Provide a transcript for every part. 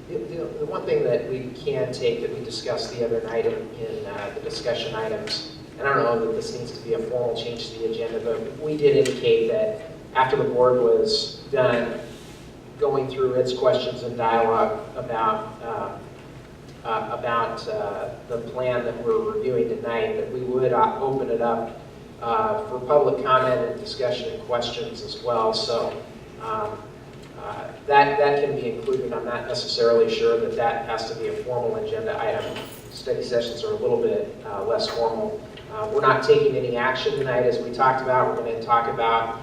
The one thing that we can take that we discussed the other night in the discussion items, and I don't know that this needs to be a formal change to the agenda, but we did indicate that after the board was done going through its questions and dialogue about the plan that we're reviewing tonight, that we would open it up for public comment and discussion and questions as well. So that can be included. I'm not necessarily sure that that has to be a formal agenda item. Study sessions are a little bit less formal. We're not taking any action tonight, as we talked about. We're going to talk about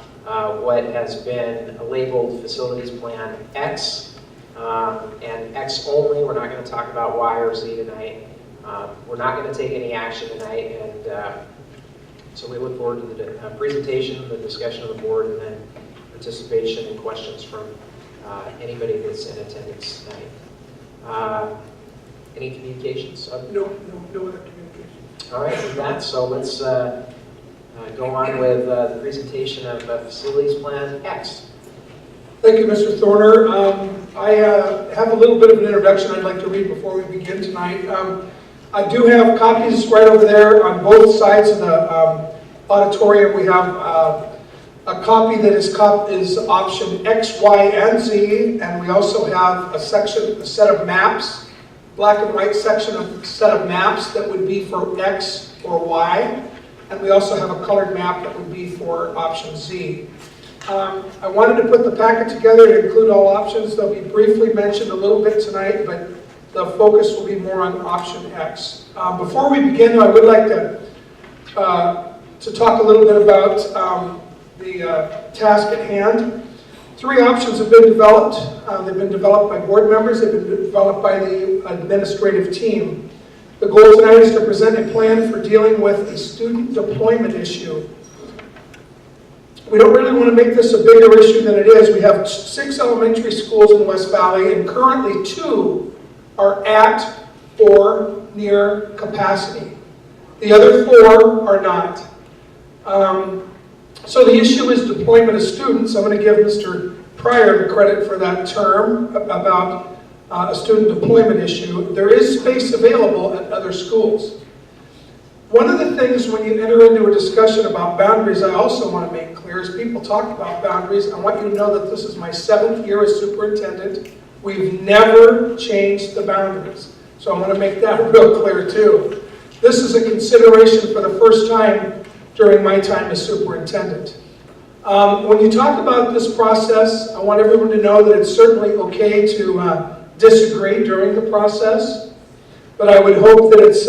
what has been labeled Facilities Plan X, and X only. We're not going to talk about Y or Z tonight. We're not going to take any action tonight, and so we look forward to the presentation, the discussion of the board, and then participation and questions from anybody that's in attendance tonight. Any communications? No other communications. All right, with that, so let's go on with the presentation of Facilities Plan X. Thank you, Mr. Thorner. I have a little bit of an introduction I'd like to read before we begin tonight. I do have copies right over there on both sides of the auditorium. We have a copy that is option X, Y, and Z, and we also have a set of maps, black and white set of maps that would be for X or Y, and we also have a colored map that would be for option Z. I wanted to put the packet together to include all options. They'll be briefly mentioned a little bit tonight, but the focus will be more on option X. Before we begin, I would like to talk a little bit about the task at hand. 3 options have been developed. They've been developed by board members. They've been developed by the administrative team. The goal tonight is to present a plan for dealing with a student deployment issue. We don't really want to make this a bigger issue than it is. We have 6 elementary schools in West Valley, and currently 2 are at or near capacity. The other 4 are not. So the issue is deployment of students. I'm going to give Mr. Pryor the credit for that term about a student deployment issue. There is space available at other schools. One of the things when you enter into a discussion about boundaries, I also want to make clear, is people talk about boundaries. I want you to know that this is my 7th year as superintendent. We've never changed the boundaries. So I want to make that real clear too. This is a consideration for the first time during my time as superintendent. When you talk about this process, I want everyone to know that it's certainly okay to disagree during the process, but I would hope that it's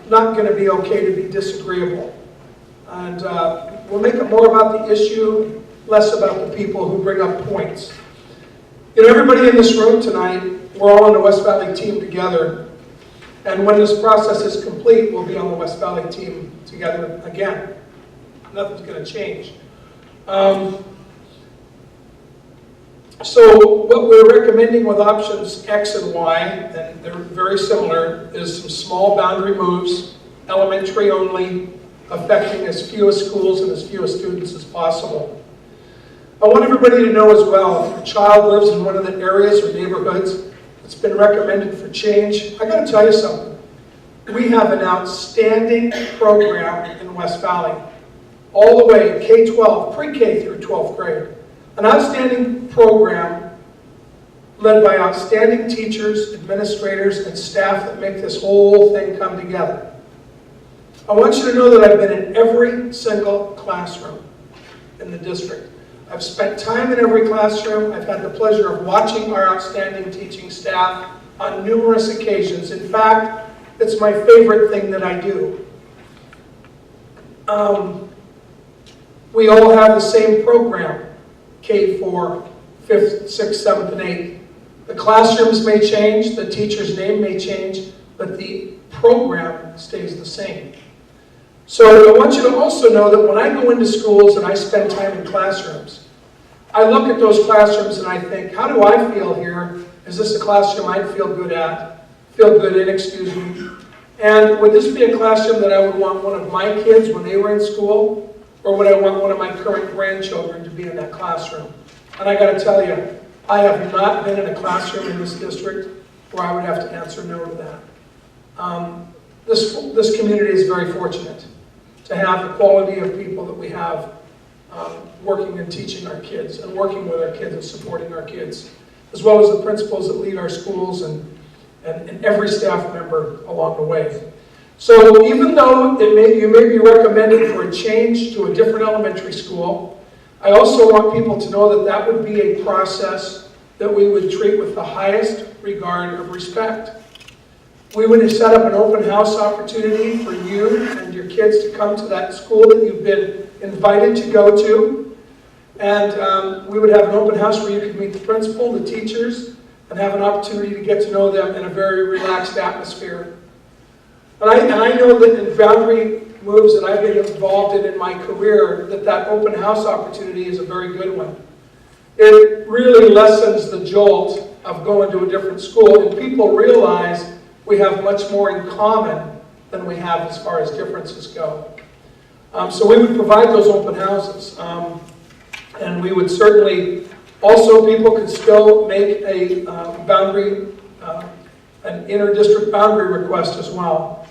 not going to be okay to be disagreeable. And we'll make it more about the issue, less about the people who bring up points. You know, everybody in this room tonight, we're all on the West Valley team together, and when this process is complete, we'll be on the West Valley team together again. Nothing's going to change. So what we're recommending with options X and Y, and they're very similar, is some small boundary moves, elementary only, affecting as few schools and as few students as possible. I want everybody to know as well, if a child lives in one of the areas or neighborhoods that's been recommended for change, I got to tell you something. We have an outstanding program in West Valley, all the way K-12, pre-K through 12th grade. An outstanding program led by outstanding teachers, administrators, and staff that make this whole thing come together. I want you to know that I've been in every single classroom in the district. I've spent time in every classroom. I've had the pleasure of watching our outstanding teaching staff on numerous occasions. In fact, it's my favorite thing that I do. We all have the same program, K-4, 5th, 6th, 7th, and 8th. The classrooms may change, the teacher's name may change, but the program stays the same. So I want you to also know that when I go into schools and I spend time in classrooms, I look at those classrooms and I think, how do I feel here? Is this a classroom I'd feel good at? Feel good in, excuse me. And would this be a classroom that I would want one of my kids when they were in school? Or would I want one of my current grandchildren to be in that classroom? And I got to tell you, I have not been in a classroom in this district where I would have to answer no to that. This community is very fortunate to have the quality of people that we have working and teaching our kids and working with our kids and supporting our kids, as well as the principals that lead our schools and every staff member along the way. So even though you may be recommended for a change to a different elementary school, I also want people to know that that would be a process that we would treat with the highest regard of respect. We would set up an open house opportunity for you and your kids to come to that school that you've been invited to go to. And we would have an open house where you could meet the principal, the teachers, and have an opportunity to get to know them in a very relaxed atmosphere. And I know that in boundary moves that I've been involved in my career, that open house opportunity is a very good one. It really lessens the jolt of going to a different school, and people realize we have much more in common than we have as far as differences go. So we would provide those open houses. And we would certainly, also people could still make a boundary, an inter-district boundary request as well.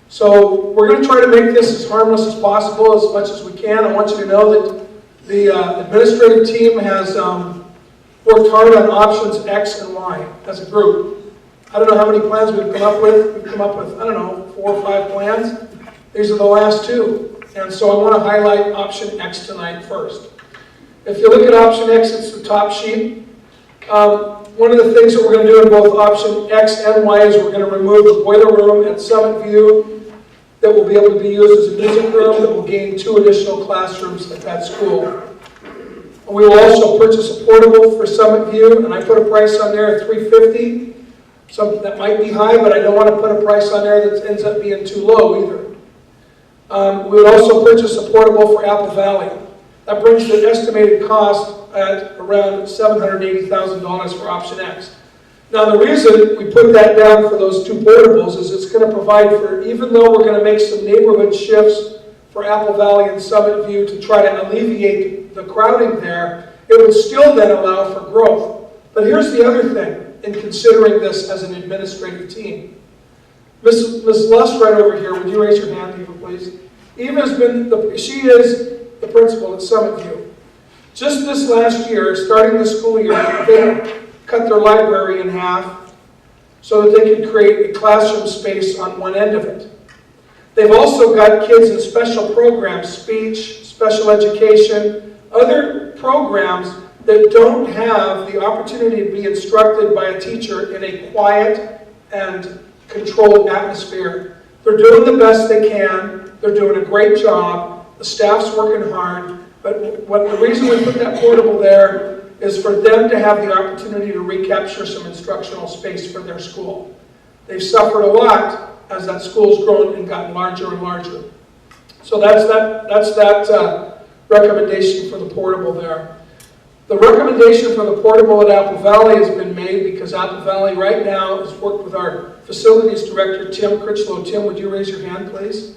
So we're going to try to make this as harmless as possible, as much as we can. I want you to know that the administrative team has worked hard on options X and Y as a group. I don't know how many plans we've come up with. We've come up with, I don't know, 4 or 5 plans. These are the last 2. And so I want to highlight option X tonight first. If you look at option X, it's the top sheet. One of the things that we're going to do in both option X and Y is we're going to remove the boiler room at Summit View that will be able to be used as a music room that will gain 2 additional classrooms at that school. And we will also purchase a portable for Summit View, and I put a price on there at $350. Something that might be high, but I don't want to put a price on there that ends up being too low either. We would also purchase a portable for Apple Valley. That brings the estimated cost at around $780,000 for option X. Now the reason we put that down for those 2 portables is it's going to provide for, even though we're going to make some neighborhood shifts for Apple Valley and Summit View to try to alleviate the crowding there, it would still then allow for growth. But here's the other thing in considering this as an administrative team. Ms. Lust right over here, would you raise your hand, Eva, please? Eva has been, she is the principal at Summit View. Just this last year, starting the school year, they cut their library in half so that they could create a classroom space on one end of it. They've also got kids in special programs, speech, special education, other programs that don't have the opportunity to be instructed by a teacher in a quiet and controlled atmosphere. They're doing the best they can. They're doing a great job. The staff's working hard. But the reason we put that portable there is for them to have the opportunity to recapture some instructional space for their school. They've suffered a lot as that school's grown and gotten larger and larger. So that's that recommendation for the portable there. The recommendation for the portable at Apple Valley has been made because Apple Valley right now has worked with our facilities director, Tim Critchlow. Tim, would you raise your hand, please?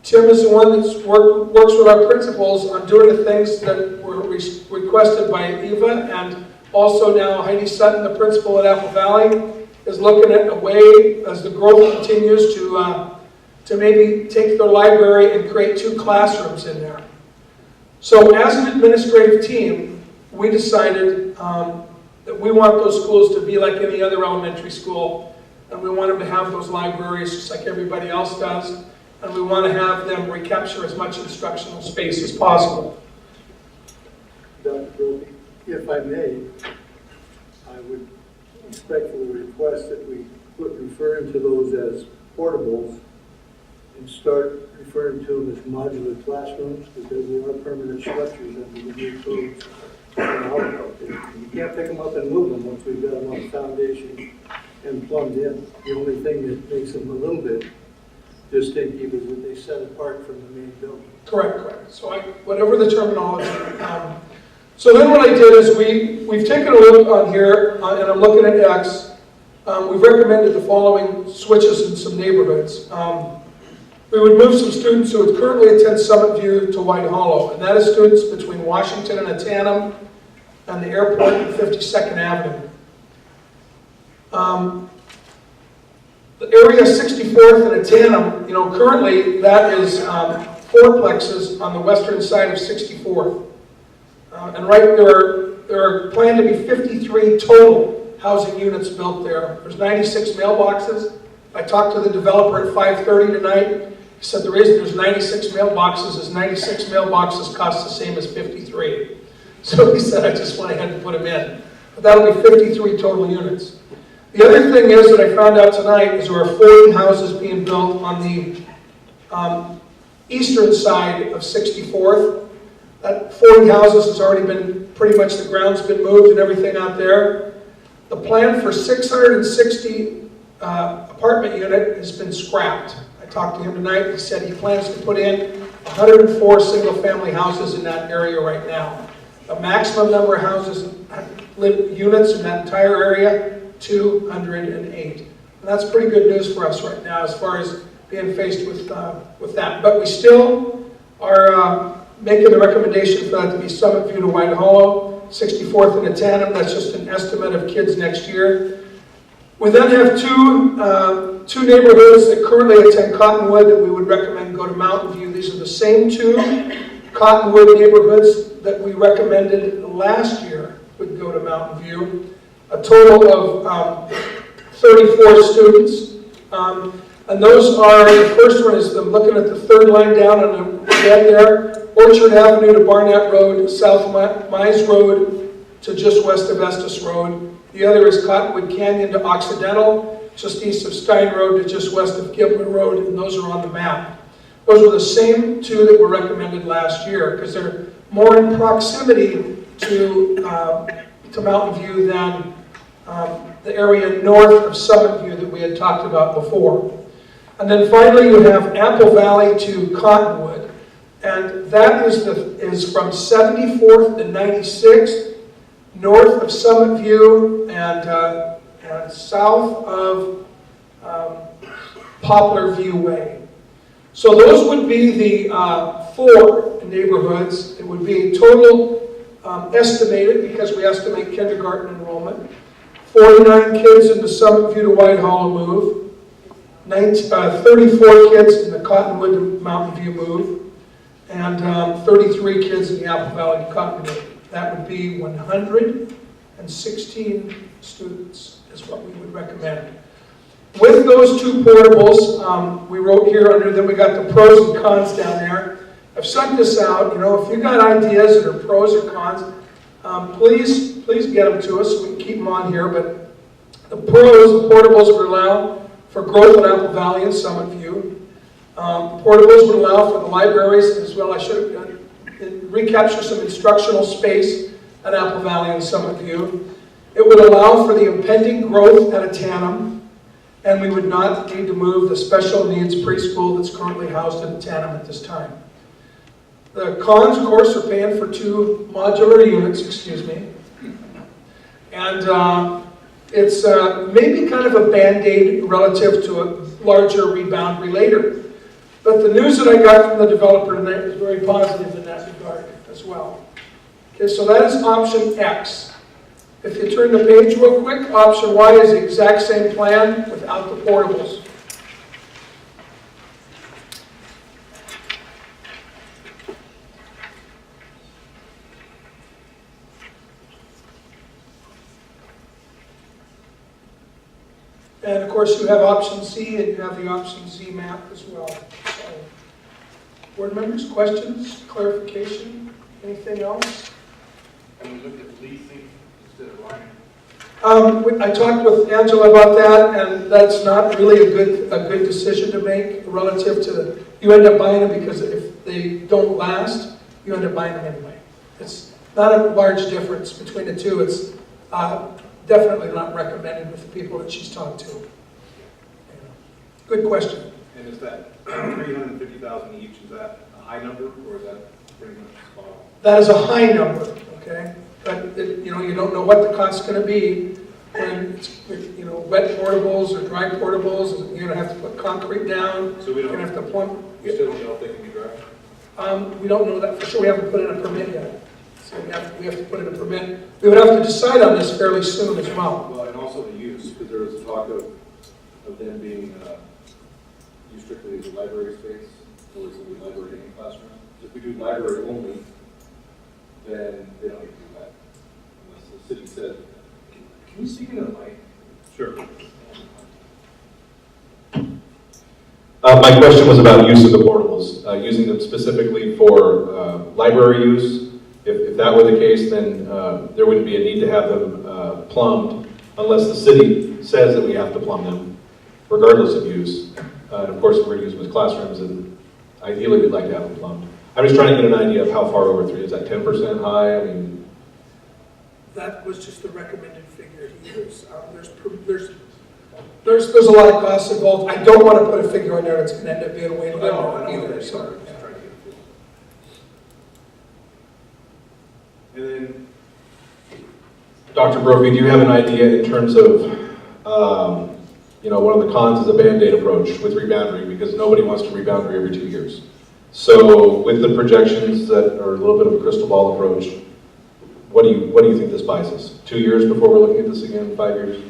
Tim is the one that works with our principals on doing the things that were requested by Eva, and also now Heidi Sutton, the principal at Apple Valley, is looking at a way, as the growth continues, to maybe take their library and create 2 classrooms in there. So as an administrative team, we decided that we want those schools to be like any other elementary school, and we want them to have those libraries just like everybody else does, and we want to have them recapture as much instructional space as possible. Dr. Brophy, if I may, I would respectfully request that we quit referring to those as portables and start referring to them as modular classrooms, because they are permanent structures under the new codes. You can't pick them up and move them once we've got them on the foundation and plumbed in. The only thing that makes them a little bit distinctive is that they set apart from the main building. Correct. So whatever the terminology. So then what I did is we've taken a look on here, and I'm looking at X. We've recommended the following switches in some neighborhoods. We would move some students who would currently attend Summit View to White Hollow, and that is students between Washington and Atanum and the airport and 52nd Avenue. The area 64th and Atanum, currently that is fourplexes on the western side of 64th. And there are planned to be 53 total housing units built there. There's 96 mailboxes. I talked to the developer at 5:30 tonight. He said the reason there's 96 mailboxes is 96 mailboxes cost the same as 53. So he said, I just went ahead and put them in. But that'll be 53 total units. The other thing is that I found out tonight is there are 40 houses being built on the eastern side of 64th. That 40 houses has already been, pretty much the ground's been moved and everything out there. The plan for 660 apartment unit has been scrapped. I talked to him tonight. He said he plans to put in 104 single-family houses in that area right now. The maximum number of houses, units in that entire area, 208. And that's pretty good news for us right now as far as being faced with that. But we still are making the recommendation for that to be Summit View to White Hollow, 64th and Atanum. That's just an estimate of kids next year. We then have two neighborhoods that currently attend Cottonwood that we would recommend go to Mountain View. These are the same two Cottonwood neighborhoods that we recommended last year would go to Mountain View. A total of 34 students. And those are, the first one is I'm looking at the third line down on the red there, Orchard Avenue to Barnett Road, South Mize Road to just west of Estes Road. The other is Cottonwood Canyon to Occidental, just east of Stein Road to just west of Gibler Road, and those are on the map. Those are the same two that were recommended last year because they're more in proximity to Mountain View than the area north of Summit View that we had talked about before. And then finally you have Apple Valley to Cottonwood. And that is from 74th to 96th, north of Summit View and south of Poplar View Way. So those would be the 4 neighborhoods. It would be total estimated, because we estimate kindergarten enrollment, 49 kids in the Summit View to White Hollow move, 34 kids in the Cottonwood to Mountain View move, and 33 kids in the Apple Valley to Cottonwood. That would be 116 students is what we would recommend. With those two portables, we wrote here under them, we got the pros and cons down there. I've sent this out. If you've got ideas that are pros or cons, please get them to us so we can keep them on here. But the pros, the portables would allow for growth at Apple Valley and Summit View. Portables would allow for the libraries as well. I should have recapture some instructional space at Apple Valley and Summit View. It would allow for the impending growth at Atanum, and we would not need to move the special needs preschool that's currently housed at Atanum at this time. The cons, of course, are paying for 2 modular units, and it's maybe kind of a band-aid relative to a larger rebound later. But the news that I got from the developer tonight was very positive in that regard as well. Okay, so that is option X. If you turn the page real quick, option Y is the exact same plan without the portables. And of course you have option C and you have the option Z map as well. So, board members, questions, clarification, anything else? And we looked at leasing instead of buying. I talked with Angela about that, and that's not really a good decision to make relative to, you end up buying them because if they don't last, you end up buying them anyway. It's not a large difference between the two. It's definitely not recommended with the people that she's talked to. Good question. And is that 350,000 each, is that a high number or is that pretty much spot on? That is a high number, okay? But you don't know what the cost's going to be when it's, wet portables or dry portables. You're going to have to put concrete down. So we don't. You're going to have to plumb. You still don't know if they can be dry? We don't know that for sure. We haven't put in a permit yet. So we have to put in a permit. We would have to decide on this fairly soon as well. Well, and also the use, because there was then being used strictly as a library space, or is it a library in any classroom? If we do library only, then they don't need to do that. Unless the city said, can you speak into the mic? Sure. My question was about use of the portables, using them specifically for library use. If that were the case, then there wouldn't be a need to have them plumbed unless the city says that we have to plumb them, regardless of use. And of course, if we're going to use them as classrooms, and ideally we'd like to have them plumbed. I'm just trying to get an idea of how far over 3. Is that 10% high? I mean, That was just the recommended figure he used. There's a lot of costs involved. I don't want to put a figure on there that's going to end up being way lower either. So, And then, Dr. Brophy, do you have an idea in terms of, one of the cons is a Band-Aid approach with reboundary, because nobody wants to reboundary every 2 years. So with the projections that are a little bit of a crystal ball approach, what do you think this buys us? 2 years before we're looking at this again, 5 years?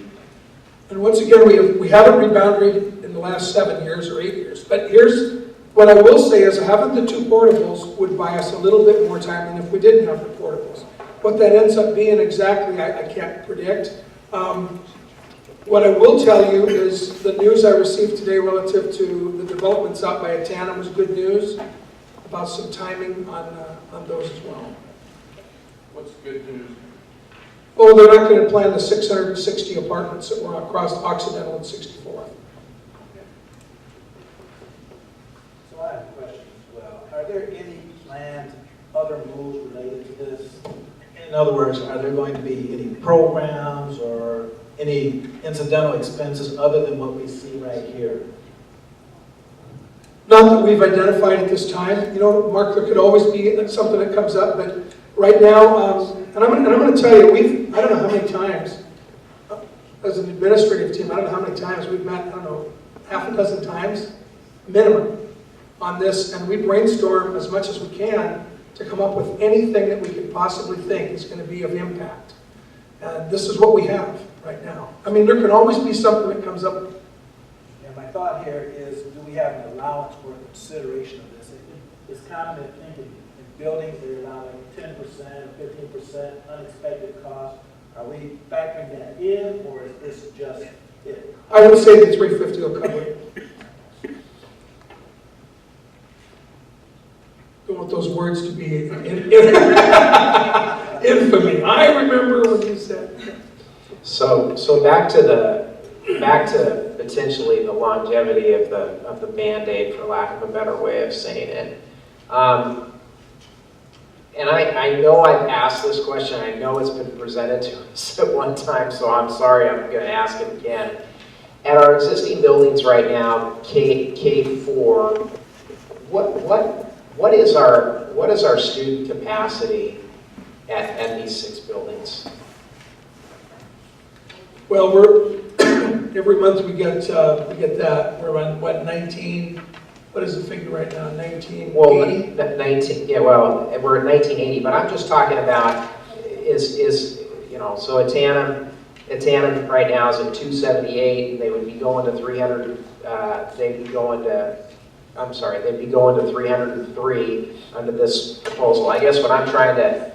and once again, we haven't reboundaried in the last 7 years or 8 years. But here's what I will say is having the 2 portables would buy us a little bit more time than if we didn't have the portables. What that ends up being exactly, I can't predict. What I will tell you is the news I received today relative to the developments out by Atana was good news about some timing on those as well. what's good news? Oh, they're not going to plan the 660 apartments that were across Occidental and 64th. So I have a question as well. Are there any planned other moves related to this? In other words, are there going to be any programs or any incidental expenses other than what we see right here? Not that we've identified at this time. You know, Mark, there could always be something that comes up, but right now, and I'm going to tell you, I don't know how many times, as an administrative team, I don't know how many times we've met, I don't know, half a dozen times, minimum, on this, and we brainstorm as much as we can to come up with anything that we could possibly think is going to be of impact. And this is what we have right now. I mean, there can always be something that comes up. And my thought here is, do we have an allowance for consideration of this? It's common to think in buildings they're allowing 10% or 15% unexpected costs. Are we factoring that in, or is this just it? I would say the 350 will cover it. Don't want those words to be infamy. I remember when you said. So back to potentially the longevity of the Band-Aid, for lack of a better way of saying it. And I know I've asked this question, I know it's been presented to us at one time, so I'm sorry, I'm going to ask it again. At our existing buildings right now, K4, what is our student capacity at these 6 buildings? Well, we're every month we get that. We're on what, 19? What is the figure right now? 1980? Well, 19. Yeah, well, we're at 1980, but I'm just talking about so Atana right now is at 278. They would be going to 300. They'd be going to 303 under this proposal. I guess what I'm trying to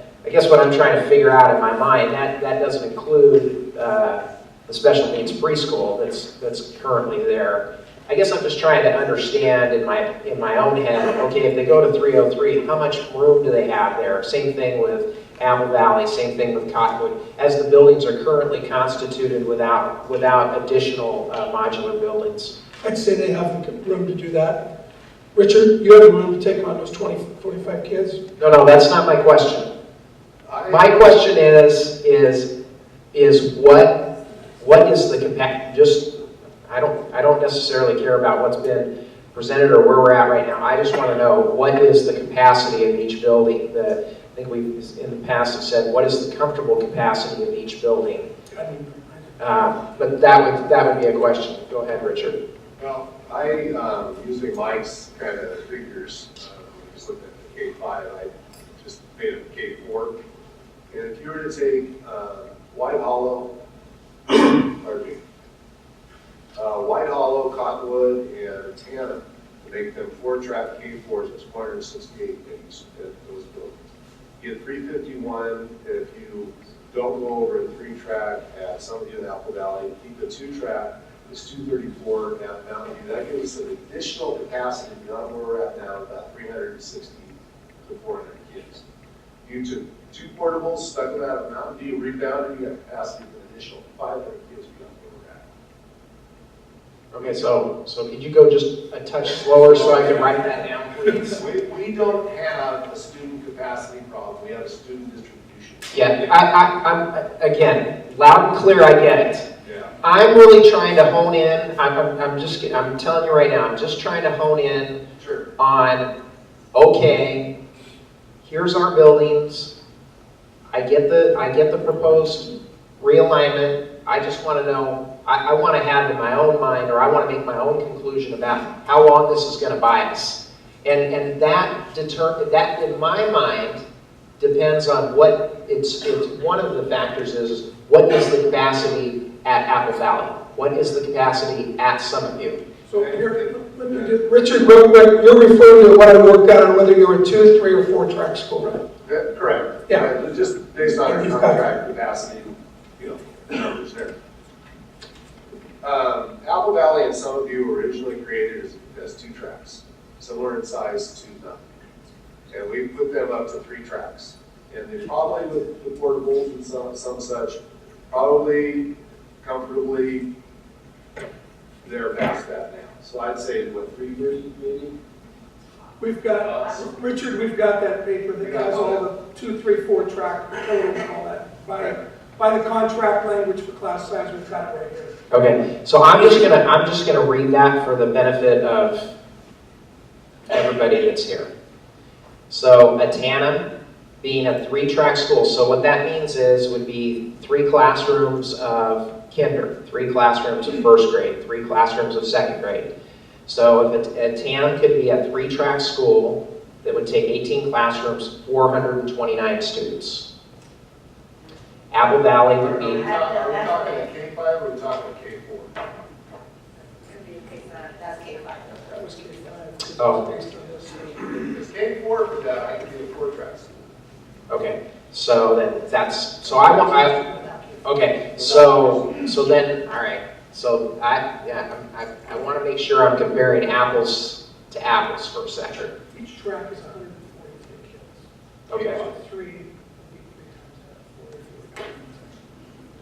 figure out in my mind, that doesn't include the special needs preschool that's currently there. I guess I'm just trying to understand in my own head, okay, if they go to 303, how much room do they have there? Same thing with Apple Valley, same thing with Cottonwood, as the buildings are currently constituted without additional modular buildings. I'd say they have the room to do that. Richard, you have the room to take on those 20, 45 kids? No, that's not my question. My question is what is the capacity? I don't necessarily care about what's been presented or where we're at right now. I just want to know what is the capacity of each building. I think we've in the past have said what is the comfortable capacity of each building. But that would be a question. Go ahead, Richard. Well, using Mike's kind of figures, just looking at the K5, I just made it K4. And if you were to take White Hollow, pardon me, White Hollow, Cottonwood, and Tanna, to make them 4-track K4s, it's 468 days at those buildings. You get 351 if you don't go over a 3-track at some of you in Apple Valley. Keep the 2-track, it's 234 at Mountain View. That gives us an additional capacity beyond where we're at now, about 360 to 400 kids. You took 2 portables, stuck them out at Mountain View, rebounded, you got capacity for an additional 500 kids beyond where we're at. Okay, so could you go just a touch slower so I can write that down, please? We don't have a student capacity problem, we have a student distribution. Yeah, I'm, again, loud and clear, I get it. Yeah. I'm really trying to hone in, I'm telling you right now, I'm just trying to hone in Sure. on, okay, here's our buildings, I get the proposed realignment, I just want to know, I want to have in my own mind, or I want to make my own conclusion about how long this is going to buy us. And that in my mind, depends on what, it's one of the factors is, what is the capacity at Apple Valley? What is the capacity at Summit View? So here, let me do, Richard, real quick, you're referring to what I worked out on whether you're a 2, 3, or 4-track school, right? Correct. Yeah. Just based on our And you've got- contract capacity, the numbers there. Apple Valley and Summit View were originally created as 2 tracks, similar in size to them. And we put them up to 3 tracks. And they probably, with the portables and some such, probably comfortably, they're past that now. So I'd say, what, 330 maybe? We've got, Richard, we've got that paper that has all the 2, 3, 4-track totals and all that. By the contract language for class size, we've got it right here. Okay, so I'm just gonna read that for the benefit of everybody that's here. So Atana being a 3-track school, so what that means would be 3 classrooms of kinder, 3 classrooms of 1st grade, 3 classrooms of 2nd grade. So if Atana could be a 3-track school that would take 18 classrooms, 429 students. Apple Valley would Are we be, talking a K5 or are we talking a K4? That's K5. That was K5. Oh. Based on this. It's K4 for that, I can do a 4-track school. okay, so then that's, so okay, so then, all right, so I want to make sure I'm comparing apples to apples for a second. Each track is 143 kids. Okay, So 3 would be 3 times that,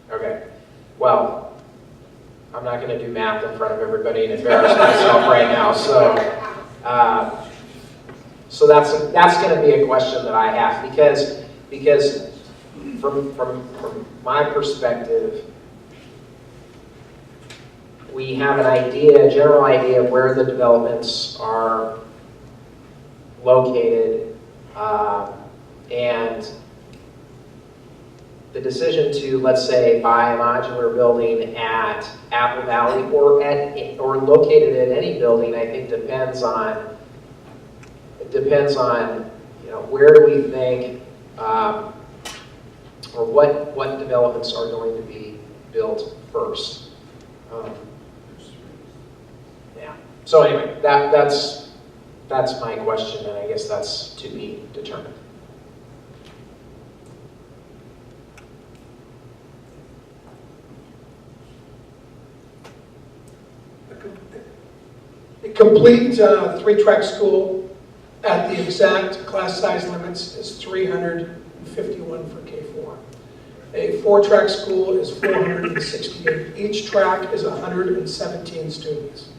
44. okay, well, I'm not going to do math in front of everybody and embarrass myself right now, so that's going to be a question that I have, because from my perspective, we have an idea, a general idea of where the developments are located, and the decision to, let's say, buy a modular building at Apple Valley or located at any building, I think depends on where do we think or what developments are going to be built first. Yeah. So anyway, that's my question, and I guess that's to be determined. A complete 3-track school at the exact class size limits is 351 for K4. A 4-track school is 468. Each track is 117 students.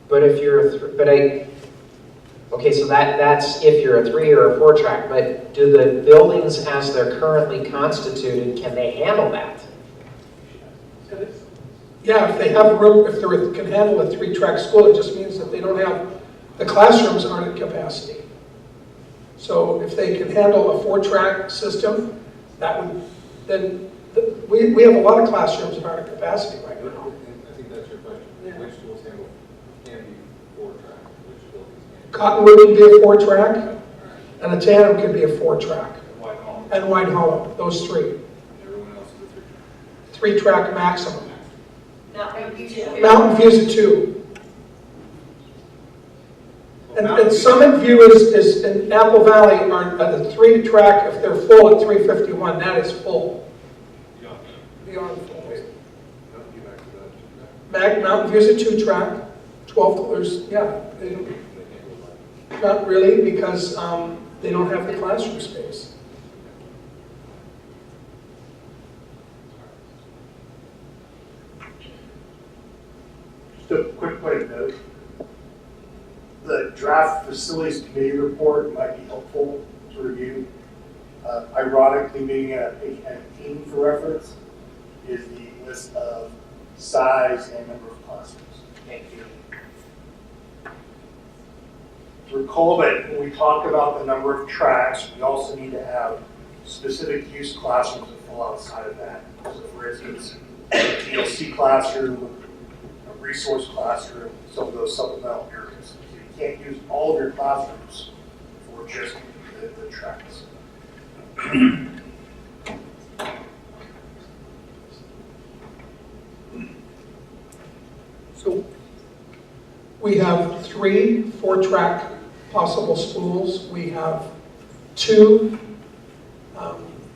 But if you're okay, so that's if you're a 3 or a 4-track, but do the buildings as they're currently constituted, can they handle that? Yeah, if they have room, if they can handle a 3-track school, it just means that they don't have, the classrooms aren't at capacity. So if they can handle a 4-track system, that would, then, we have a lot of classrooms that aren't at capacity right now. I think that's your question. Yeah. Which schools can be 4-track? Which buildings can? Cottonwood can be a 4-track, and a Tandem can be a 4-track, White Hall. and White Hollow, those 3. Everyone else is a 3-track. 3-track maximum. Mountain View. Mountain View's a 2. And Summit View is in Apple Valley are the 3-track, if they're full at 351, that is full. Beyond full. Mountain View's a 2-track, 12, there's, yeah. Not really, because they don't have the classroom space. Just a quick point of note. The draft facilities committee report might be helpful to review. Ironically, being a theme for reference is the list of size and number of classrooms. Thank you. Recall that when we talk about the number of tracks, we also need to have specific use classrooms that fall outside of that. So for instance, a TLC classroom, a resource classroom, some of those supplemental areas. So you can't use all of your classrooms for just the tracks. So we have 3 4-track possible schools. We have 2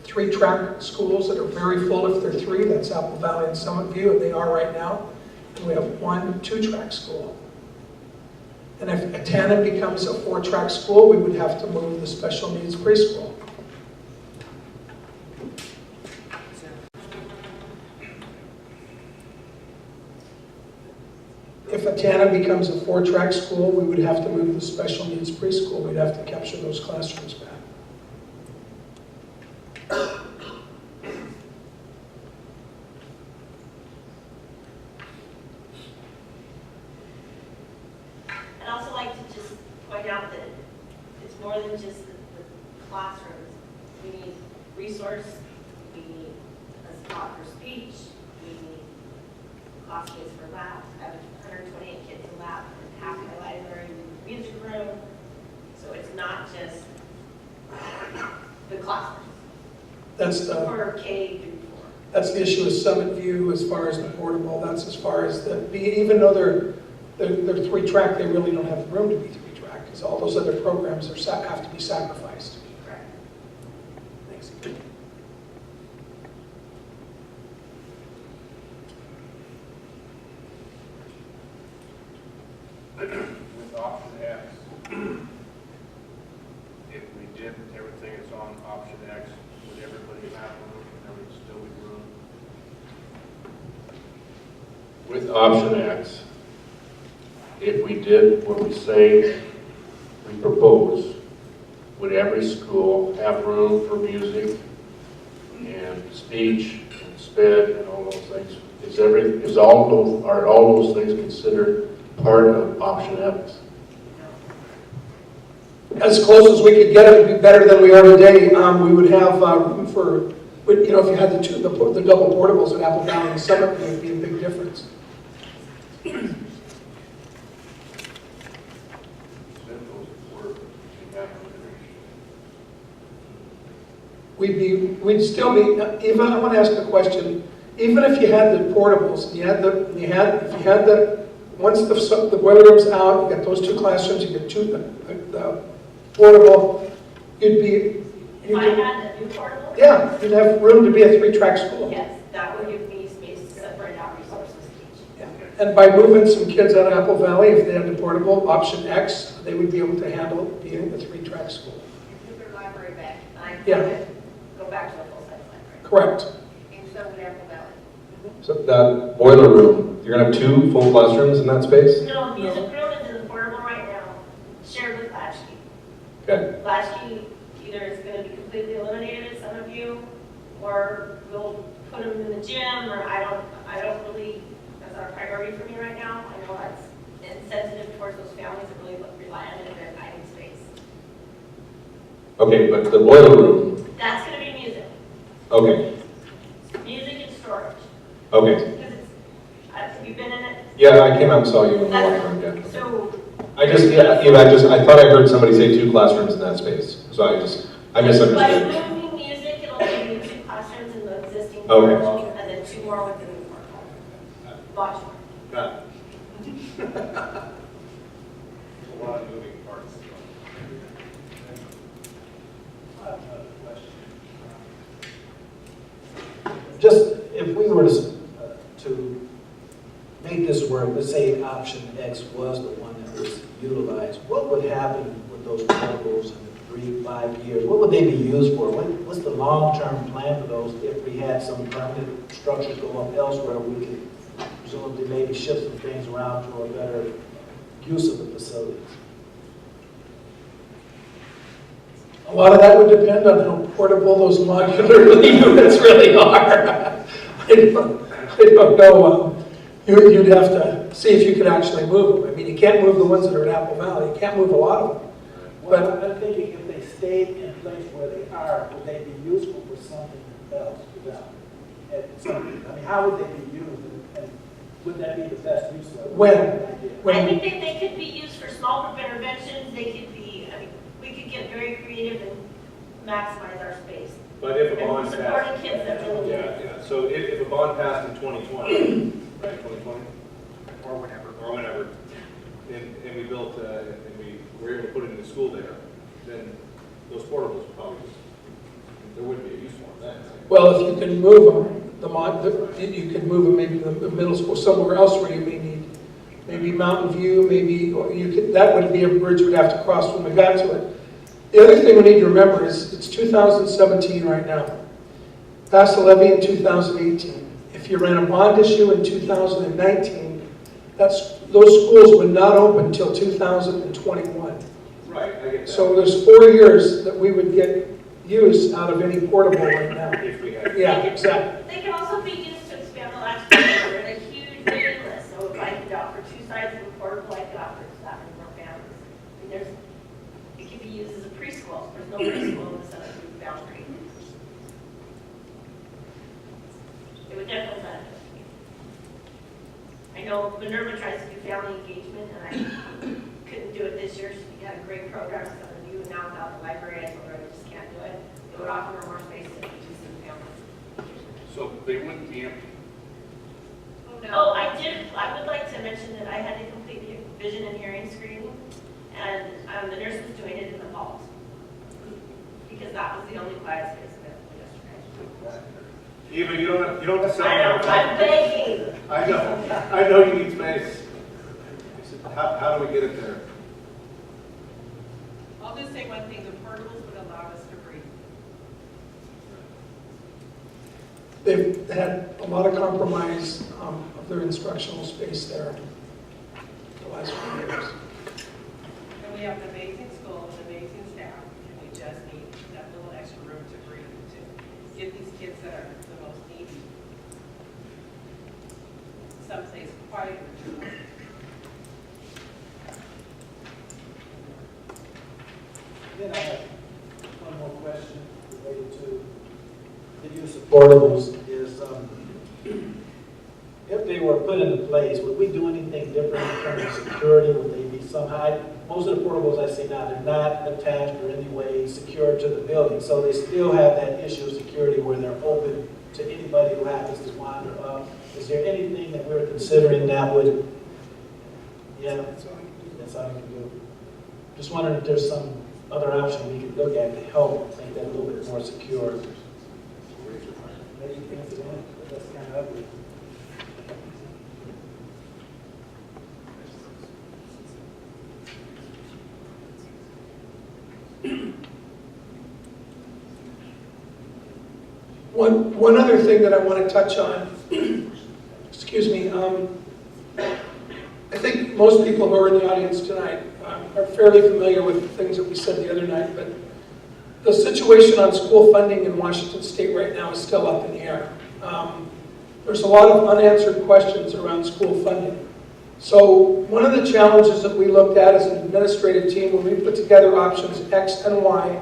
3-track schools that are very full if they're 3. That's Apple Valley and Summit View, and they are right now. And we have 1 2-track school. And if Atana becomes a 4-track school, we would have to move the special needs preschool. If Atana becomes a 4-track school, we would have to move the special needs preschool. We'd have to capture those classrooms back. I'd also like to just point out that it's more than just the classrooms. We need resource, we need a spot for speech, we need class space for labs. I have 128 kids in lab, and half my library, music room. So it's not just the classrooms. That's the, For K through 4. that's the issue with Summit View as far as the portable. That's as far as the, even though they're 3-track, they really don't have room to be 3-track because all those other programs are have to be sacrificed. Correct. Thanks. With option X, if we did everything that's on option X, would everybody have room, and there would still be room? With option X, if we did what we say we propose, would every school have room for music and speech and sped and all those things? Are all those things considered part of option X? As close as we could get, it would be better than we are today. We would have room for, you know, if you had the double portables at Apple Valley and Summit, it would be a big difference. We'd still be, even, I want to ask a question, even if you had the portables, once the boiler room's out, you got those 2 classrooms, you get the portable, If I had a new portable? yeah, you'd have room to be a 3-track school. Yes, that would give me space to separate out resources to teach. Yeah. And by moving some kids out of Apple Valley, if they had the portable, option X, they would be able to handle being a 3-track school. Put their library back. Yeah. Go back to a full-size library. Correct. And so would Apple Valley. So that boiler room, you're gonna have 2 full classrooms in that space? No, music room is in the portable right now, shared with Latchkey. Okay. Latchkey either is going to be completely eliminated at some of you, or we'll put them in the gym, or I don't really, that's not a priority for me right now. I know that's insensitive towards those families that really rely on it in their dining space. Okay, but the boiler room, That's going to be music. okay, Music and storage. okay. Because it's, have you been in it? Yeah, I came out and saw you in the locker room, yeah. So, I thought I heard somebody say 2 classrooms in that space, so I by misunderstood. moving music, it'll give you 2 classrooms in the existing Okay. building, and then 2 more Watch for it. Got it. A lot of moving parts. I have another question. Just if we were to make this work, let's say option X was the one that was utilized, what would happen with those portables in 3-5 years? What would they be used for? What's the long-term plan for those if we had some permanent structures go up elsewhere? We could presumably maybe shift some things around to a better use of the facilities. A lot of that would depend on how portable those modular units really are. I don't know. You'd have to see if you could actually move them. I mean, you can't move the ones that are in Apple Valley. You can't move a lot of them. Well, I'm thinking if they stayed in place where they are, would they be useful for something else for them? I mean, how would they be used, and would that be the best use of it? I think that they could be used for small group interventions. They could be, I mean, we could get very creative and maximize our space. But if a bond And passed. supporting kids that really need it. Yeah. So if a bond passed in 2020, right, 2020? Or whenever, and we built, and we were able to put it in the school there, then those portables would probably just, there wouldn't be a use for them then. Well, if you can move them, you could move them maybe to the middle school, somewhere else where you may need, maybe Mountain View, maybe, or you could, that would be a bridge we'd have to cross when we got to it. The other thing we need to remember is it's 2017 right now. Passed the levy in 2018. If you ran a bond issue in 2019, those schools would not open until 2021. Right, I get that. So there's 4 years that we would get use out of any portable right now. If we had. Yeah, exactly. They can also be used to expand the latch program. We're in a huge waiting list, so if I could offer 2 sides of a portable, I could offer it to that many more families. I mean, it can be used as a preschool. There's no preschool in the Center Group boundary. It would definitely benefit. I know Minerva tries to do family engagement, and I couldn't do it this year. She had a great program, so you and now without the library, I told her I just can't do it. It would offer her more space to do some family. So they wouldn't be empty. Oh, I would like to mention that I had to complete the vision and hearing screening, and the nurse was doing it in the vault. Because that was the only quiet space available yesterday. Eva, you don't have to I know, I'm begging. I know you need space. How do we get it there? I'll just say one thing, the portables would allow us to breathe. They've had a lot of compromise of their instructional space there the last few years. And we have an amazing school, with amazing staff, and we just need that little extra room to breathe, to get these kids that are the most needy someplace quieter to learn. Then I have one more question related to the use of portables is, if they were put into place, would we do anything different in terms of security? Would they be somehow, most of the portables I see now, they're not attached or any way secured to the building. So they still have that issue of security where they're open to anybody who happens to wander up. Is there anything that we're considering that would, yeah, that's all you can do. Just wondering if there's some other option we could look at to help make that a little bit more secure. Maybe you can answer that, but that's kind of ugly. One other thing that I want to touch on, excuse me, I think most people who are in the audience tonight are fairly familiar with the things that we said the other night, but the situation on school funding in Washington State right now is still up in the air. There's a lot of unanswered questions around school funding. So one of the challenges that we looked at as an administrative team when we put together options X and Y,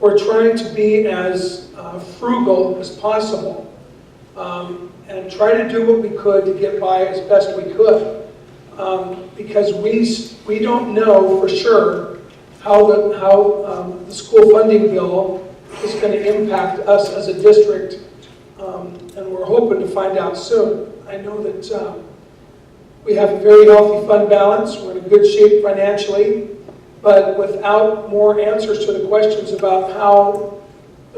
we're trying to be as frugal as possible and try to do what we could to get by as best we could. Because we don't know for sure how the school funding bill is going to impact us as a district, and we're hoping to find out soon. I know that We have a very healthy fund balance. We're in a good shape financially, but without more answers to the questions about how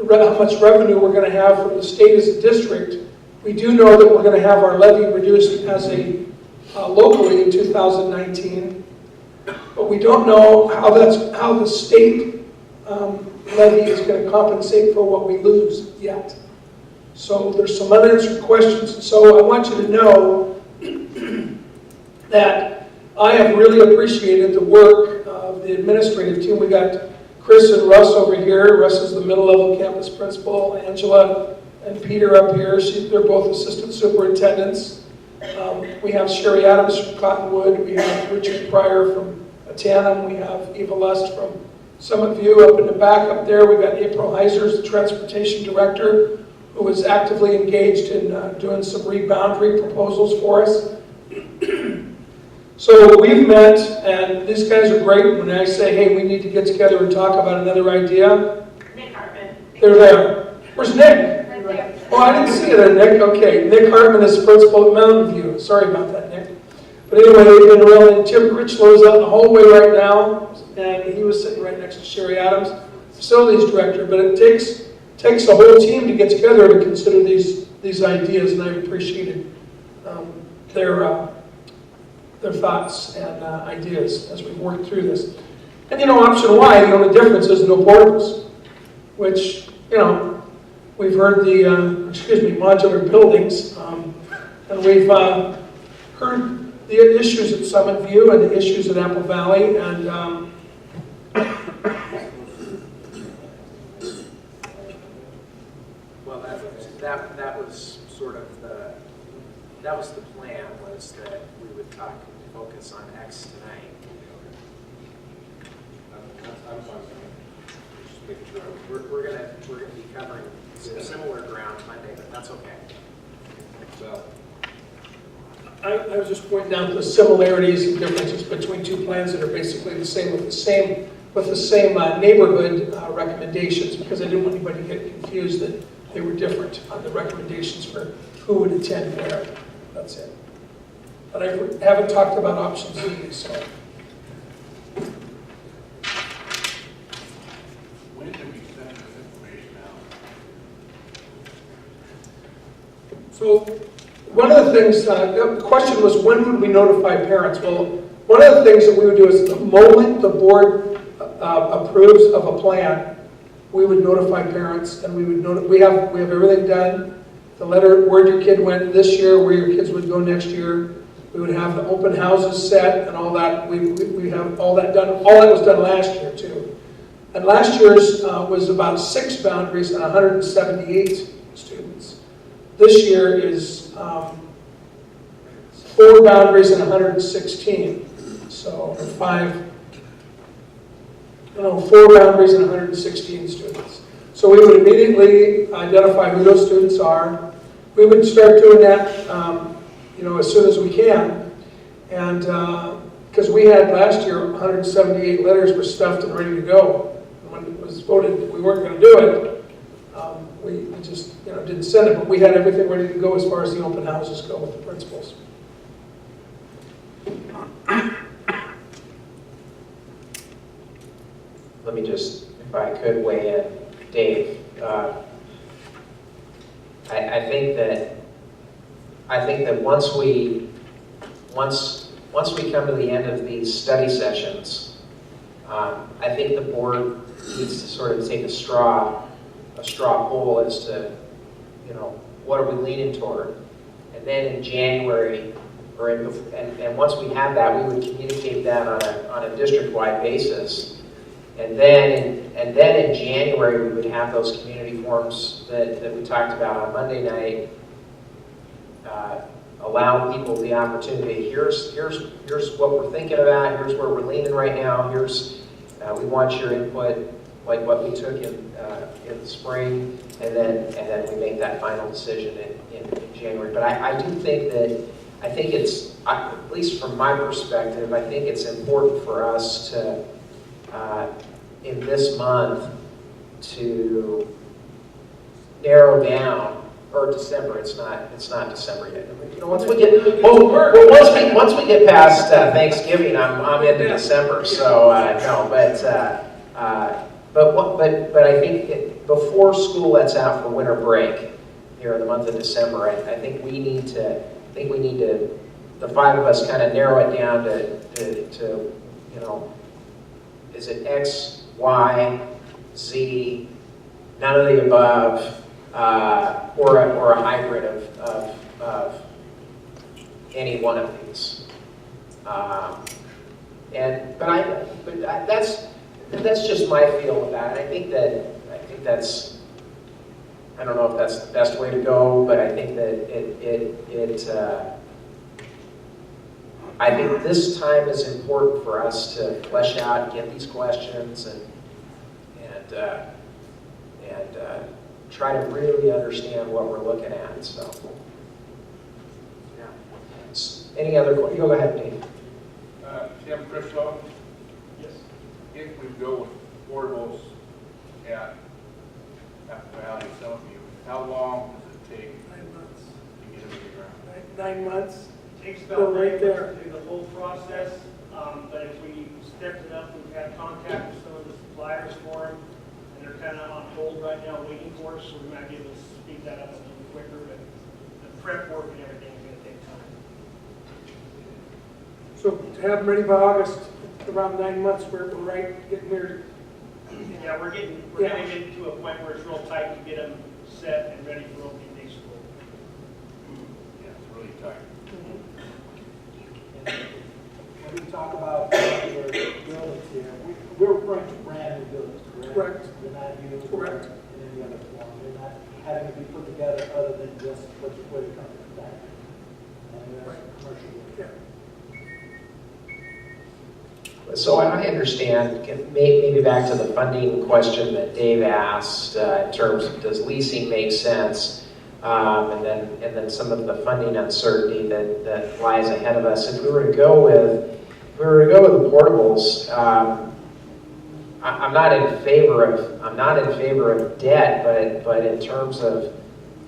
much revenue we're going to have from the state as a district, we do know that we're going to have our levy reduced as a locally in 2019, but we don't know how the state levy is going to compensate for what we lose yet. So there's some unanswered questions. So I want you to know that I have really appreciated the work of the administrative team. We got Chris and Russ over here. Russ is the middle level campus principal. Angela and Peter up here. They're both assistant superintendents. We have Sherry Adams from Cottonwood. We have Richard Pryor from Atanum. We have Eva Lust from Summit View. Up in the back up there, we've got April Heisers, the transportation director, who is actively engaged in doing some reboundary proposals for us. So we've met, and these guys are great. When I say, hey, we need to get together and talk about another idea, Nick Hartman. they're there. Where's Nick? Right there. Oh, I didn't see you there, Nick. Okay, Nick Hartman is principal at Mountain View. Sorry about that, Nick. But anyway, they've been around, and Tim Critchlow's out in the hallway right now, and he was sitting right next to Sherry Adams, facilities director. But it takes a whole team to get together to consider these ideas, and I've appreciated their thoughts and ideas as we've worked through this. And option Y, the only difference is no portables, which, we've heard the, modular buildings, and we've heard the issues at Summit View and the issues at Apple Valley, and Well, that was sort of that was the plan, was that we would focus on X tonight. I'm fine with that. Just making sure. We're gonna be covering similar ground Monday, but that's okay. So, I was just pointing out the similarities and differences between two plans that are basically the same with the same neighborhood recommendations, because I didn't want anybody to get confused that they were different on the recommendations for who would attend where. That's it. But I haven't talked about options either, so. When did we send this information out? So one of the things, the question was, when would we notify parents? Well, one of the things that we would do is the moment the board approves of a plan, we would notify parents, and we have everything done. The letter, where your kid went this year, where your kids would go next year. We would have the open houses set and all that. We have all that done. All that was done last year too. And last year's was about 6 boundaries and 178 students. This year is 4 boundaries and 116. So 4 boundaries and 116 students. So we would immediately identify who those students are. We would start doing that, as soon as we can. And because we had last year 178 letters were stuffed and ready to go. And when it was voted that we weren't going to do it, we just didn't send it. But we had everything ready to go as far as the open houses go with the principals. Let me just, if I could weigh in, Dave. I think that once we come to the end of these study sessions, I think the board needs to sort of take a straw poll as to, what are we leaning toward, and then in January, and once we have that, we would communicate that on a district-wide basis. And then in January, we would have those community forums that we talked about on Monday night, allow people the opportunity. Here's what we're thinking about. Here's where we're leaning right now. We want your input, like what we took in the spring, and then we make that final decision in January. But I do think that it's, at least from my perspective, I think it's important for us to, in this month, to narrow down or December, it's not December yet. You know, once we get past Thanksgiving, I'm into December, so, no, but I think before school lets out for winter break here in the month of December, I think we need to, the five of us kind of narrow it down to, you know, is it X, Y, Z, none of the above, or a hybrid of any one of these. That's just my feel about it. I think that's, I don't know if that's the best way to go, but I think that I think this time is important for us to flesh out and get these questions and try to really understand what we're looking at. So, yeah. Any other questions? Go ahead, Dave. Tim Crislow? Yes. If we go with portables at Valley, some of you, how long does it take 9 months. to get them in the ground? 9 months. Takes Go about right 9 there. months to do the whole process, but if we stepped it up, we've had contact with some of the suppliers for them, and they're kind of on hold right now, waiting for us, so we might be able to speed that up a little quicker, but the prep work and everything is going to take time. So to have them ready by August, around 9 months, we're right, getting there. Yeah, we're going to get to a point where it's real tight to get them set and ready for opening day school. Yeah, it's really tight. When we talk about your buildings here, we're referring to brand new buildings, correct? Correct. They're not used Correct. in any other form. They're not having to be put together other than just where they come from back. And they're commercial. Yeah. So I understand, maybe back to the funding question that Dave asked, in terms of does leasing make sense? And then some of the funding uncertainty that lies ahead of us. If we were to go with the portables, I'm not in favor of debt, but in terms of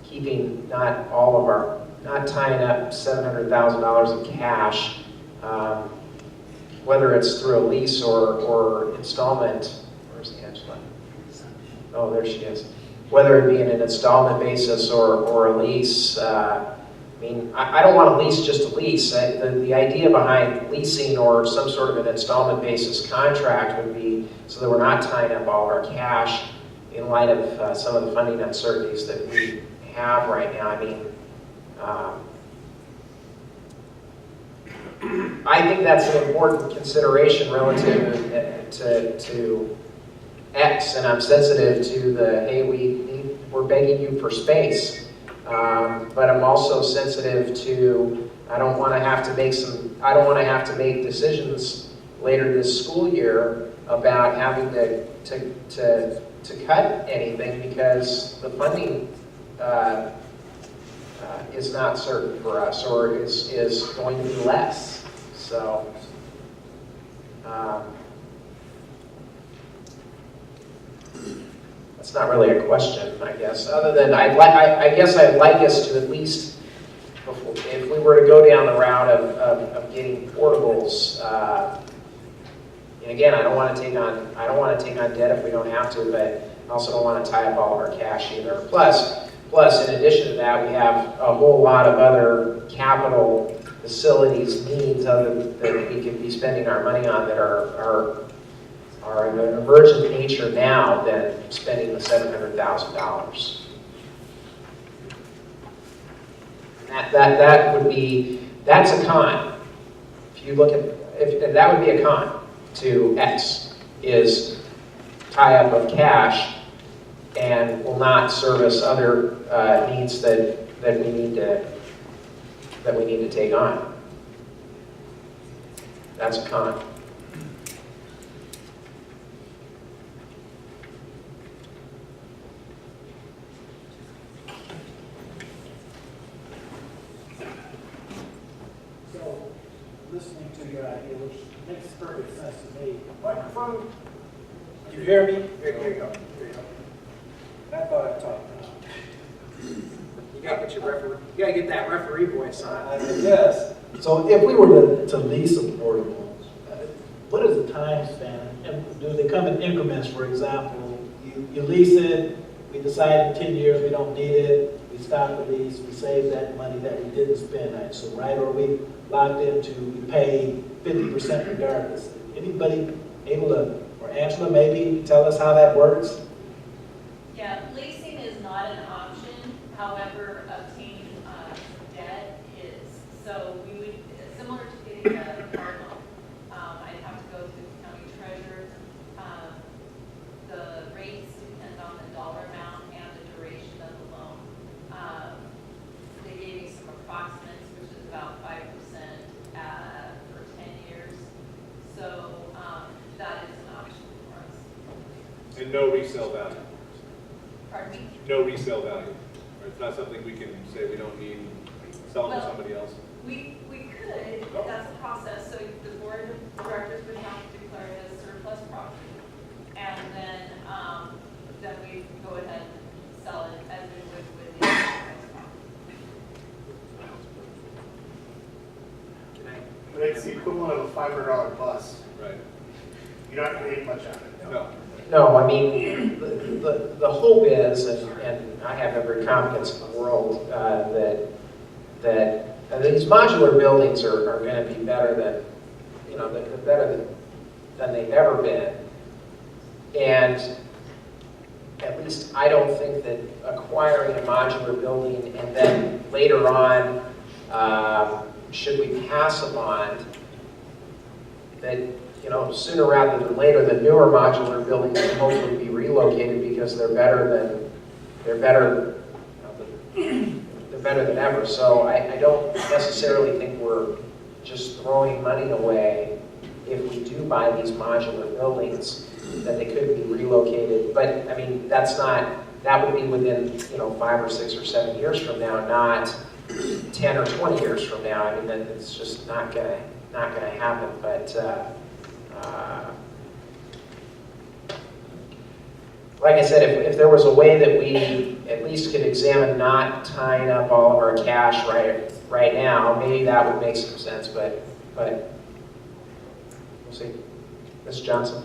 keeping not tying up $700,000 in cash, whether it's through a lease or installment. Where's Angela? Oh, there she is. Whether it be in an installment basis or a lease. I mean, I don't want to lease just a lease. The idea behind leasing or some sort of an installment basis contract would be so that we're not tying up all of our cash in light of some of the funding uncertainties that we have right now. I mean, I think that's an important consideration relative to X, and I'm sensitive to the, hey, we're begging you for space. But I'm also sensitive to, I don't want to have to make decisions later this school year about having to cut anything because the funding is not certain for us, or is going to be less. So, that's not really a question, I guess, other than I guess I'd like us to at least, if we were to go down the route of getting portables, and again, I don't want to take on debt if we don't have to, but I also don't want to tie up all of our cash either. Plus, in addition to that, we have a whole lot of other capital facilities needs that we could be spending our money on that are of an emergent nature now than spending the $700,000. That's a con. If you look at, that would be a con to X, is tie up of cash and will not service other needs that we need to take on. That's a con. So, listening to your idea, which makes perfect sense to me. Microphone. You hear me? Here you go. Here you go. I thought I talked. You You gotta get that referee voice on. Yes. So if we were to lease a portable, what is the time span? And do they come in increments, for example? You lease it, we decide in 10 years we don't need it, we stop the lease, we save that money that we didn't spend, right? So, right, or we locked into, we pay 50% regardless. Anybody able to, or Angela, maybe tell us how that works? Yeah, leasing is not an option. However, obtaining debt is. So we would, similar to getting a car loan, I'd have to go to the county treasurer. The rates depend on the dollar amount and the duration of the loan. They gave me some approximates, which is about 5% for 10 years. So that is an option for us. And no resale value. Pardon me? No resale value. Or it's not something we can say we don't need, sell to Well, somebody else. We could, that's a process, so the board of directors would have to declare it as surplus property. And then we go ahead and sell it as we would with the surplus property. But it's the equivalent of a $500 bus. Right. You're not getting much out of it. No. No, I mean, the hope is, and I have every confidence in the world, that these modular buildings are going to be better than, better than they've ever been. And at least I don't think that acquiring a modular building and then later on, should we pass a bond, that sooner rather than later, the newer modular buildings can hopefully be relocated because they're better than ever. So I don't necessarily think we're just throwing money away if we do buy these modular buildings, that they could be relocated. But I mean, that would be within 5 or 6 or 7 years from now, not 10 or 20 years from now. I mean, it's just not gonna happen. But like I said, if there was a way that we at least could examine not tying up all of our cash right now, maybe that would make some sense. But we'll see. Ms. Johnson.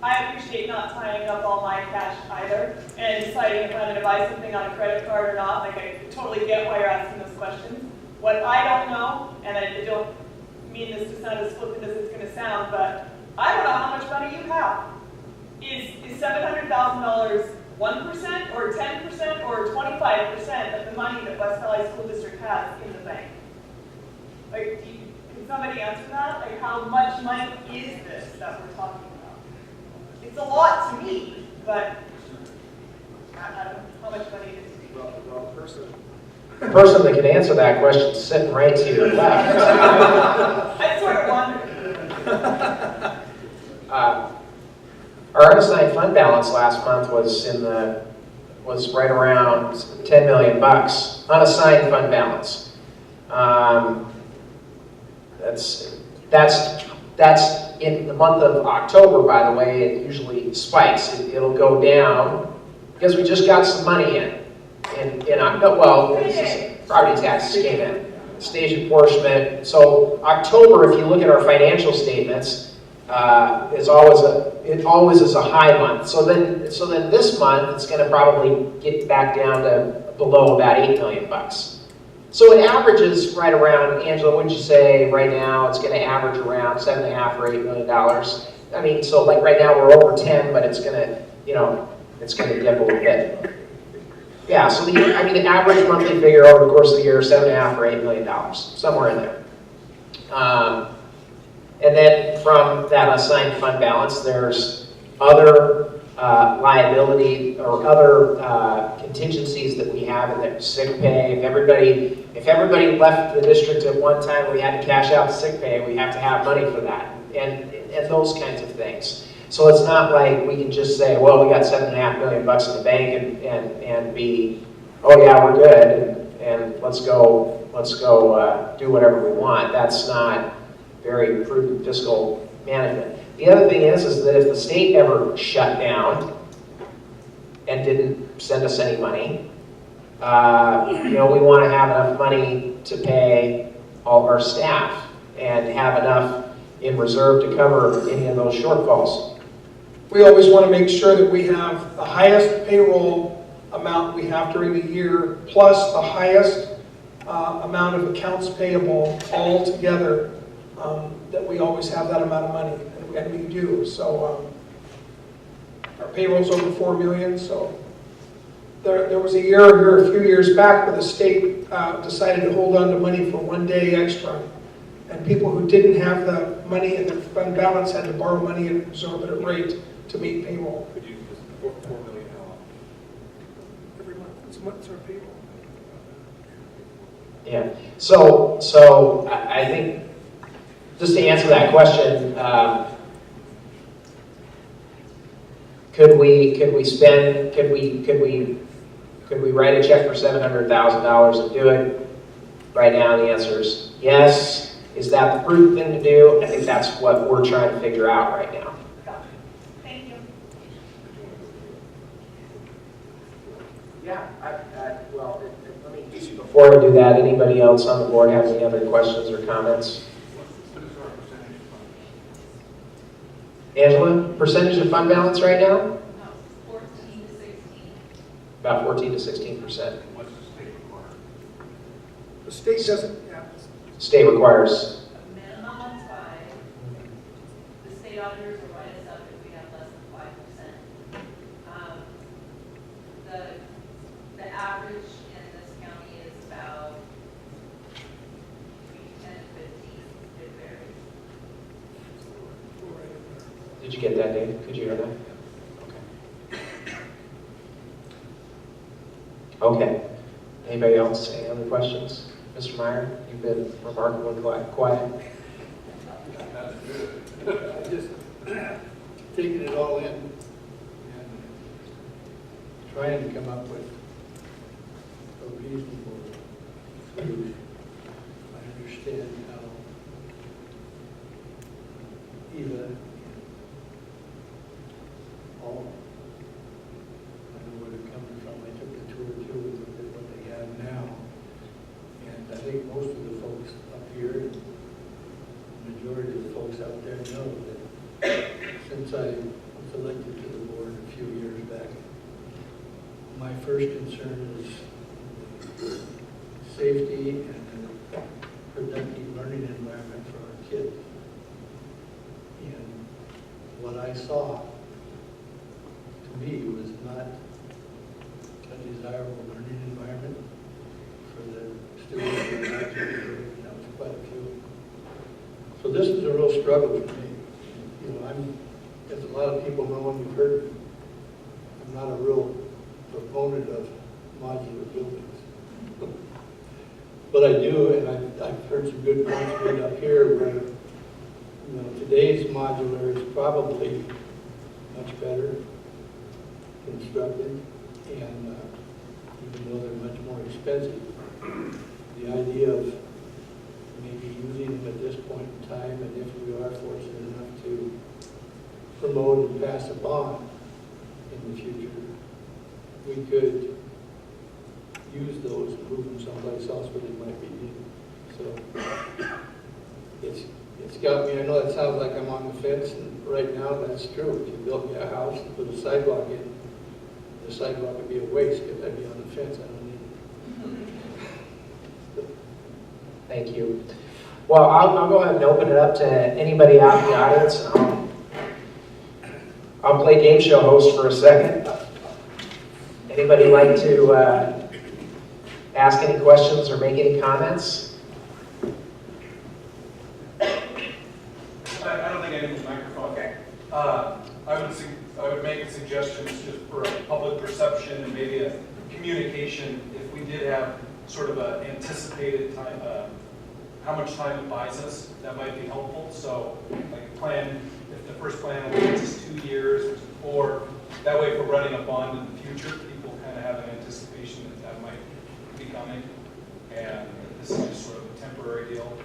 I appreciate not tying up all my cash either, and deciding if I'm going to buy something on a credit card or not. Like, I totally get why you're asking those questions. What I don't know, and I don't mean this to sound as flippant as it's going to sound, but I don't know how much money you have. Is $700,000 1% or 10% or 25% of the money that West Valley School District has in the bank? Like, can somebody answer that? Like, how much money is this that we're talking about? It's a lot to me, but I don't know how much money it is to you. Well, the person that can answer that question is sitting right to your left. I sort of wondered. Our unassigned fund balance last month was right around $10 million. Unassigned fund balance. That's in the month of October, by the way. It usually spikes. It'll go down because we just got some money in October. Well, property taxes came in, stage apportionment. So October, if you look at our financial statements, it always is a high month. So then this month it's going to probably get back down to below about $8 million. So it averages right around, Angela, wouldn't you say right now it's going to average around $7.5 or $8 million? I mean, so like right now we're over 10, but it's going to, it's going to dip a little bit. Yeah, so the average monthly figure over the course of the year is $7.5 or $8 million, somewhere in there. And then from that unassigned fund balance, there's other liability or other contingencies that we have in there. Sick pay. If everybody left the district at one time, we had to cash out sick pay. We have to have money for that, and those kinds of things. So it's not like we can just say, well, we got $7.5 million in the bank and be, oh yeah, we're good, and let's go do whatever we want. That's not very prudent fiscal management. The other thing is that if the state ever shut down and didn't send us any money, we want to have enough money to pay all our staff and have enough in reserve to cover any of those shortfalls. We always want to make sure that we have the highest payroll amount we have during the year, plus the highest amount of accounts payable all together, that we always have that amount of money, and we do. So our payroll's over 4 million, so there was a year here a few years back where the state decided to hold on to money for 1 day extra, and people who didn't have the money in their fund balance had to borrow money at an exorbitant rate to meet payroll. Could you just, 4 million how? Every month, it's our payroll. Yeah. So I think, just to answer that question, could we write a check for $700,000 and do it? Right now, the answer is yes. Is that the prudent thing to do? I think that's what we're trying to figure out right now. Thank you. Yeah, well, let me just, before I do that, anybody else on the board have any other questions or comments? Angela, percentage of fund balance right now? 14 to 16. About 14 to 16%. What's the state require? The state doesn't, yeah. State requires. A minimum of 5. The state auditors will write us up if we have less than 5%. The average in this county is about 10 to 15. It varies. Did you get that, Dave? Could you hear that? Okay. Anybody else? Any other questions? Mr. Meyer, you've been remarkably quiet. Just taking it all in and trying to come up with a reasonable solution. I understand how Eva and all, I know where they're coming from. I took the tour too and looked at what they have now. And I think most of the folks up here, and the majority of the folks out there know that since I was elected to the board a few years back, my first concern is the safety and the productive learning environment for our kids. And what I saw, to me, was not a desirable learning environment for the students that were actually, and that was quite a few. So this is a real struggle for me. As a lot of people know and you've heard, I'm not a real proponent of modular buildings. But I do, and I've heard some good points made up here where, today's modular is probably much better constructed, and even though they're much more expensive, the idea of maybe using them at this point in time, and if we are fortunate enough to promote and pass a bond in the future, we could use those and move them someplace else where they might be needed. So it's got me, I know that sounds like I'm on the fence, and right now that's true. If you built me a house and put a sidewalk in, the sidewalk would be a waste because I'd be on the fence. I don't need it. Thank you. Well, I'll go ahead and open it up to anybody out in the audience. I'll play game show host for a second. Anybody like to ask any questions or make any comments? I don't think I need the microphone. Okay. I would make a suggestion just for a public perception and maybe a communication. If we did have sort of an anticipated time, how much time it buys us, that might be helpful. So, like plan, if the first plan is 2 years or that way, if we're running a bond in the future, people kind of have an anticipation that might be coming, and this is just sort of a temporary deal.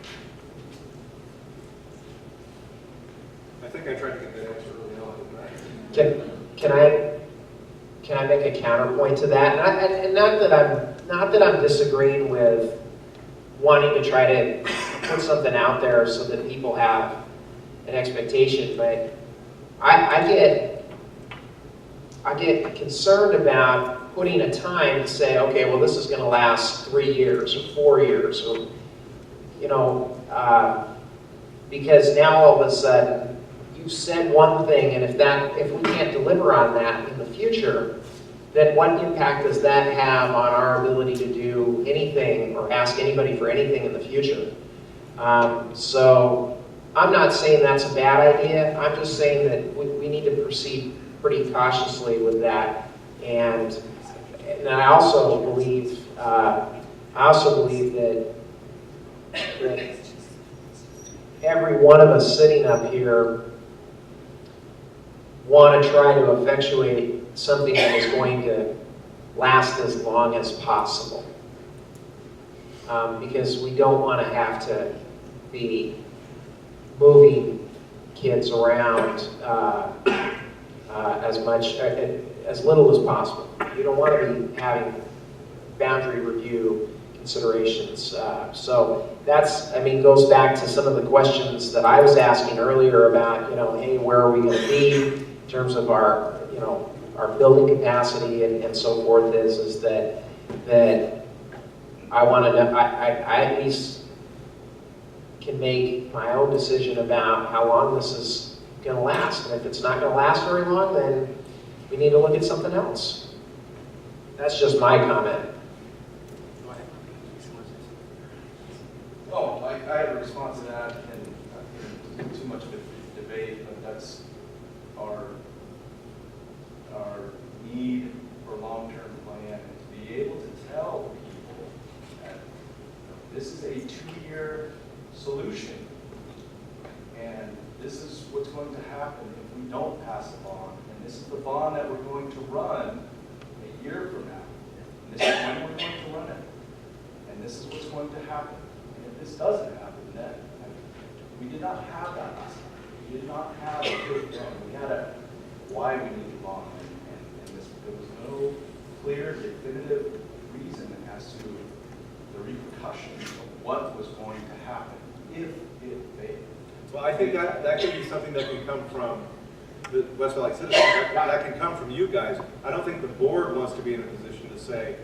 I think I tried to get that answer early on, didn't I? can I make a counterpoint to that? And not that I'm disagreeing with wanting to try to put something out there so that people have an expectation, but I get concerned about putting a time to say, okay, well, this is going to last 3 years or 4 years, or because now all of a sudden you said one thing, and if we can't deliver on that in the future, then what impact does that have on our ability to do anything or ask anybody for anything in the future? So I'm not saying that's a bad idea. I'm just saying that we need to proceed pretty cautiously with that. And I also believe that every one of us sitting up here want to try to effectuate something that is going to last as long as possible. Because we don't want to have to be moving kids around as little as possible. You don't want to be having boundary review considerations. So that's, goes back to some of the questions that I was asking earlier about, hey, where are we going to be in terms of our building capacity and so forth, is that I want to know, I at least can make my own decision about how long this is going to last. And if it's not going to last very long, then we need to look at something else. That's just my comment. Oh, I have a response to that, and not too much of a debate, but that's our need for long-term plan, and to be able to tell people that this is a 2-year solution, and this is what's going to happen if we don't pass a bond, and this is the bond that we're going to run a year from now, and this is when we're going to run it, and this is what's going to happen. And if this doesn't happen, then we did not have that last time. We did not have a good plan. We had a why we need a bond, and there was no clear, definitive reason as to the repercussions of what was going to happen if it failed. Well, I think that could be something that can come from the West Valley citizens. That can come from you guys. I don't think the board wants to be in a position to say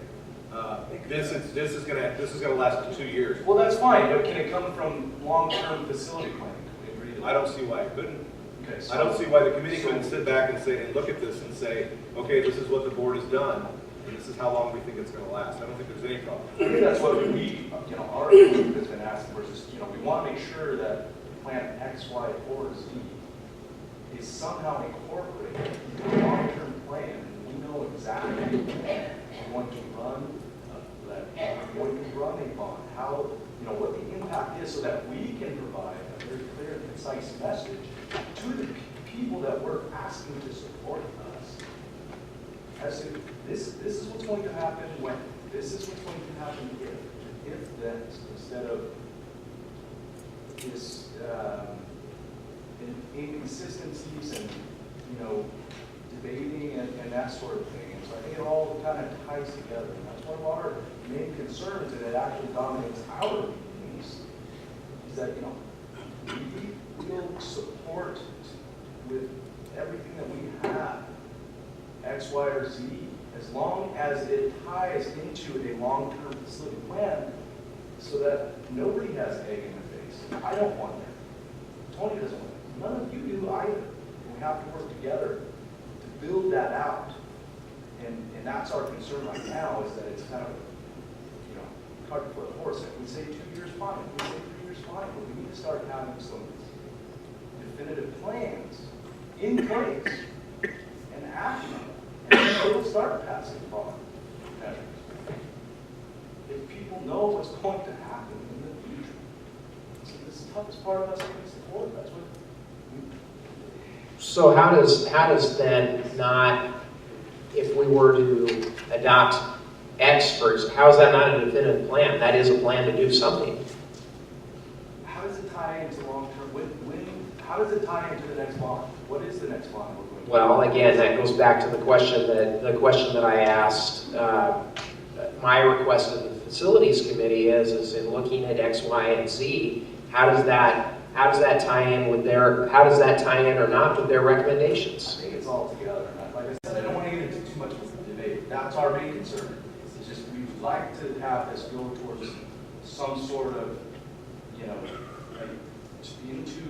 this is going to last 2 years. Well, that's fine, but can it come from long-term facility planning? Do we agree to that? I don't see why it couldn't. Okay, so I don't see why the committee couldn't sit back and say and look at this and say, okay, this is what the board has done, and this is how long we think it's going to last. I don't think there's any problem. I think that's what we, our group has been asking for. Is we want to make sure that plan X, Y, or Z is somehow incorporated in a long-term plan. We know exactly when we want to run that, when we run a bond, how, what the impact is, so that we can provide a very clear and concise message to the people that we're asking to support us. As to this is what's going to happen when, this is what's going to happen if then, instead of this inconsistencies and debating and that sort of thing. And so I think it all kind of ties together. And that's one of our main concerns, and it actually dominates our meetings, is that we will support with everything that we have, X, Y, or Z, as long as it ties into a long-term facility plan, so that nobody has egg in their face. I don't want that. Tony doesn't want that. None of you do either. And we have to work together to build that out. And that's our concern right now, is that it's kind of, cart before the horse. If we say 2 years, fine. If we say 3 years, fine. But we need to start having some definitive plans in place and acting on them. And then we'll start passing bond measures. If people know what's going to happen in the future. So this is the toughest part of us getting support. That's what So how does then not, if we were to adopt X first, how is that not a definitive plan? That is a plan to do something. how does it tie into long-term, how does it tie into the next bond? What is the next bond we're going Well, again, that goes back to the question that I asked. My request of the facilities committee is in looking at X, Y, and Z, how does that tie in with how does that tie in or not with their recommendations? I think it's all together. Like I said, I don't want to get into too much of a debate. That's our main concern. It's just we would like to have this go towards some sort of, like into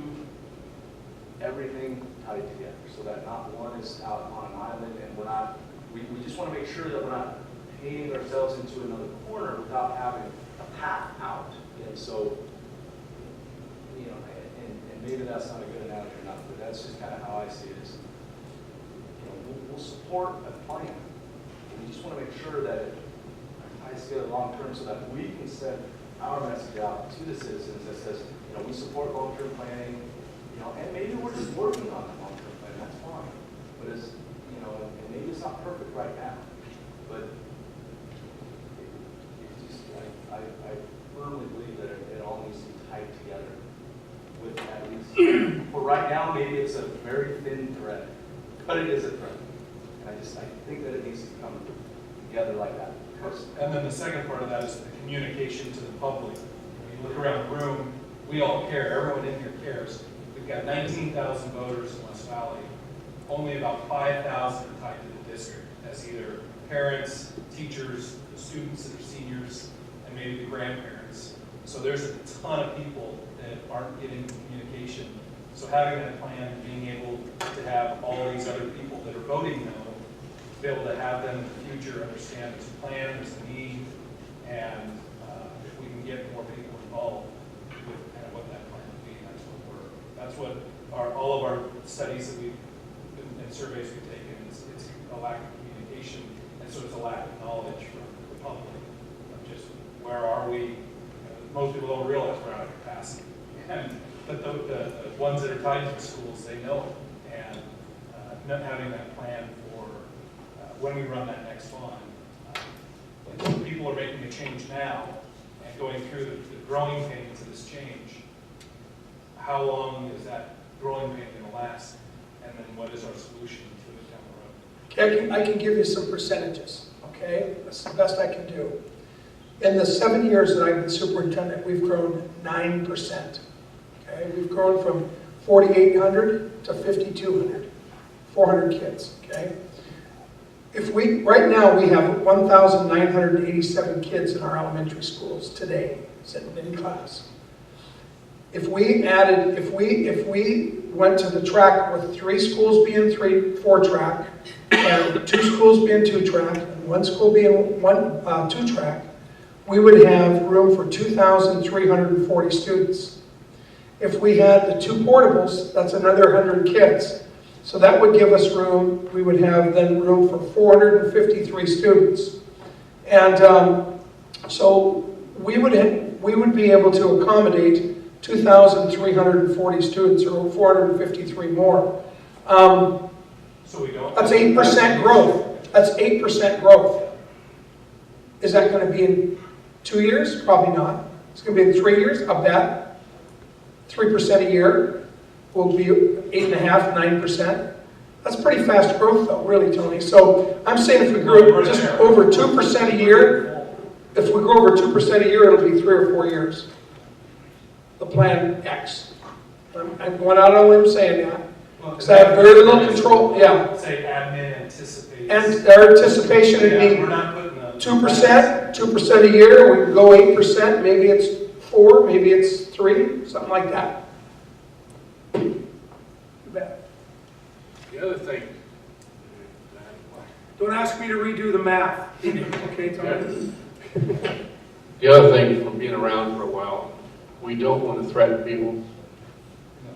everything tied together, so that not one is out on an island, and we just want to make sure that we're not painting ourselves into another corner without having a path out. And so, and maybe that's not a good analogy or not, but that's just kind of how I see it. Is, we'll support a plan. We just want to make sure that it ties together long term, so that we can send our message out to the citizens that says, we support long-term planning, and maybe we're just working on that long-term plan. That's fine. But it's, and maybe it's not perfect right now, but I firmly believe that it all needs to be tied together with at least, for right now, maybe it's a very thin thread, but it is a thread. And I think that it needs to come together like that. And then the second part of that is the communication to the public. When you look around the room, we all care, everyone in here cares. We've got 19,000 voters in West Valley. Only about 5,000 are tied to the district as either parents, teachers, the students that are seniors, and maybe the grandparents. So there's a ton of people that aren't getting communication. So having that plan, being able to have all these other people that are voting no, be able to have them in the future understand there's a plan, there's a need, and if we can get more people involved with kind of what that plan would be, that's what all of our studies that we've and surveys we've taken, it's a lack of communication, and so it's a lack of knowledge from the public of just where are we. Most people don't realize we're out of capacity, but the ones that are tied to the schools, they know it, and not having that plan for when we run that next fund. People are making a change now and going through the growing pains of this change. How long is that growing pain going to last? And then what is our solution to it down the road? Okay, I can give you some percentages, okay? That's the best I can do. In the 7 years that I've been superintendent, we've grown 9%. Okay, we've grown from 4,800 to 5,200, 400 kids, okay? Right now we have 1,987 kids in our elementary schools today, sitting in class. If we went to the track with 3 schools being 4-track, and 2 schools being 2-track, and 1 school being 2-track, we would have room for 2,340 students. If we had the 2 portables, that's another 100 kids. So that would give us room, we would have then room for 453 students. And so we would be able to accommodate 2,340 students, or 453 more. So we don't. That's 8% growth. That's 8% growth. Is that going to be in 2 years? Probably not. It's going to be in 3 years, I bet. 3% a year will be 8.5%, 9%. That's pretty fast growth though, really, Tony. So I'm saying if we grow just over 2% a year, if we grow over 2% a year, it'll be 3 or 4 years. The plan X. I'm going out on a limb saying that. Because I have very little control. Yeah. Say admin anticipates. And our anticipation would be 2% a year. We can go 8%. Maybe it's 4, maybe it's 3, something like that. The other thing, Don't ask me to redo the math. Okay, Tony? the other thing from being around for a while, we don't want to threaten people.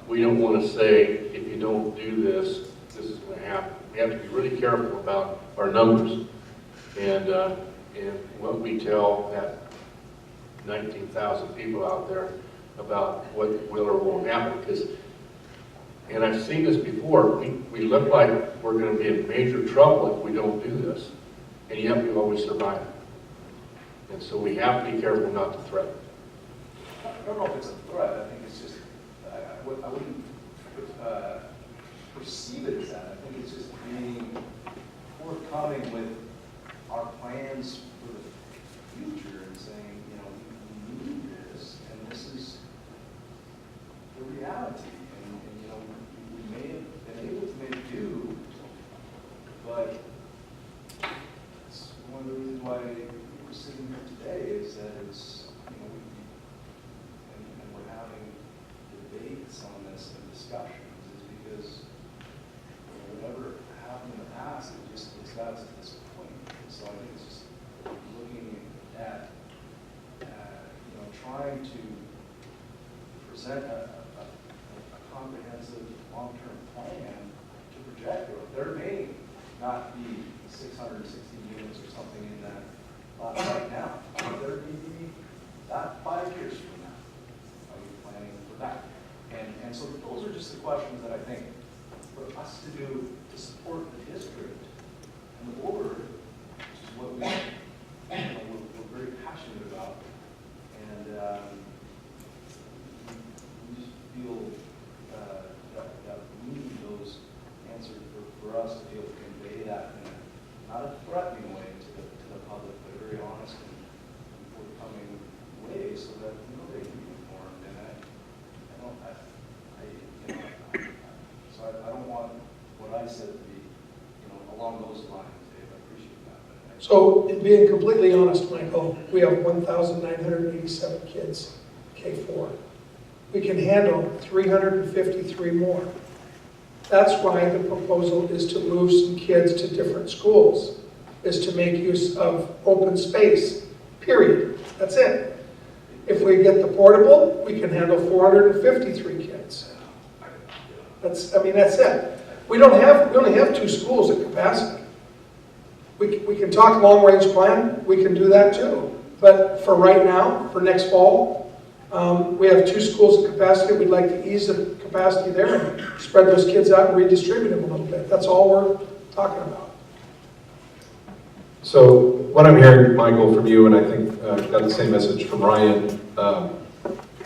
We don't want to say, if you don't do this, this is going to happen. We have to be really careful about our numbers and what we tell that 19,000 people out there about what will or won't happen. And I've seen this before, we look like we're going to be in major trouble if we don't do this, and yet we always survive. And so we have to be careful not to threaten. I don't know if it's a threat. I think it's just, I wouldn't perceive it as that. I think it's just being forthcoming with our plans for the future and saying, you know, we need this, and this is the reality. And you know, we may have been able to make do, but it's one of the reasons why we're sitting here today is that it's, you know, and we're having debates on this and discussions is because you know, whatever happened in the past, it's got us to this point. And so I think it's just looking at, you know, trying to present a comprehensive long-term plan to project growth. There may not be 660 units or something in that lot right now. There may be that 5 years from now. Are you planning for that? And so those are just the questions that I think for us to do to support the district and the board, which is what we're very passionate about. And we just feel that we need those answered for us to be able to convey that in not a threatening way to the public, but a very honest and forthcoming way so that you know they can be informed. And I don't want what I said to be, you know, along those lines, Dave. I appreciate that. So, in being completely honest, Michael, we have 1,987 kids, K4. We can handle 353 more. That's why the proposal is to move some kids to different schools, is to make use of open space, period. That's it. If we get the portable, we can handle 453 kids. That's it. We only have 2 schools at capacity. We can talk long-range plan, we can do that too. But for right now, for next fall, we have 2 schools at capacity. We'd like to ease the capacity there and spread those kids out and redistribute them a little bit. That's all we're talking about. So what I'm hearing, Michael, from you, and I think got the same message from Ryan,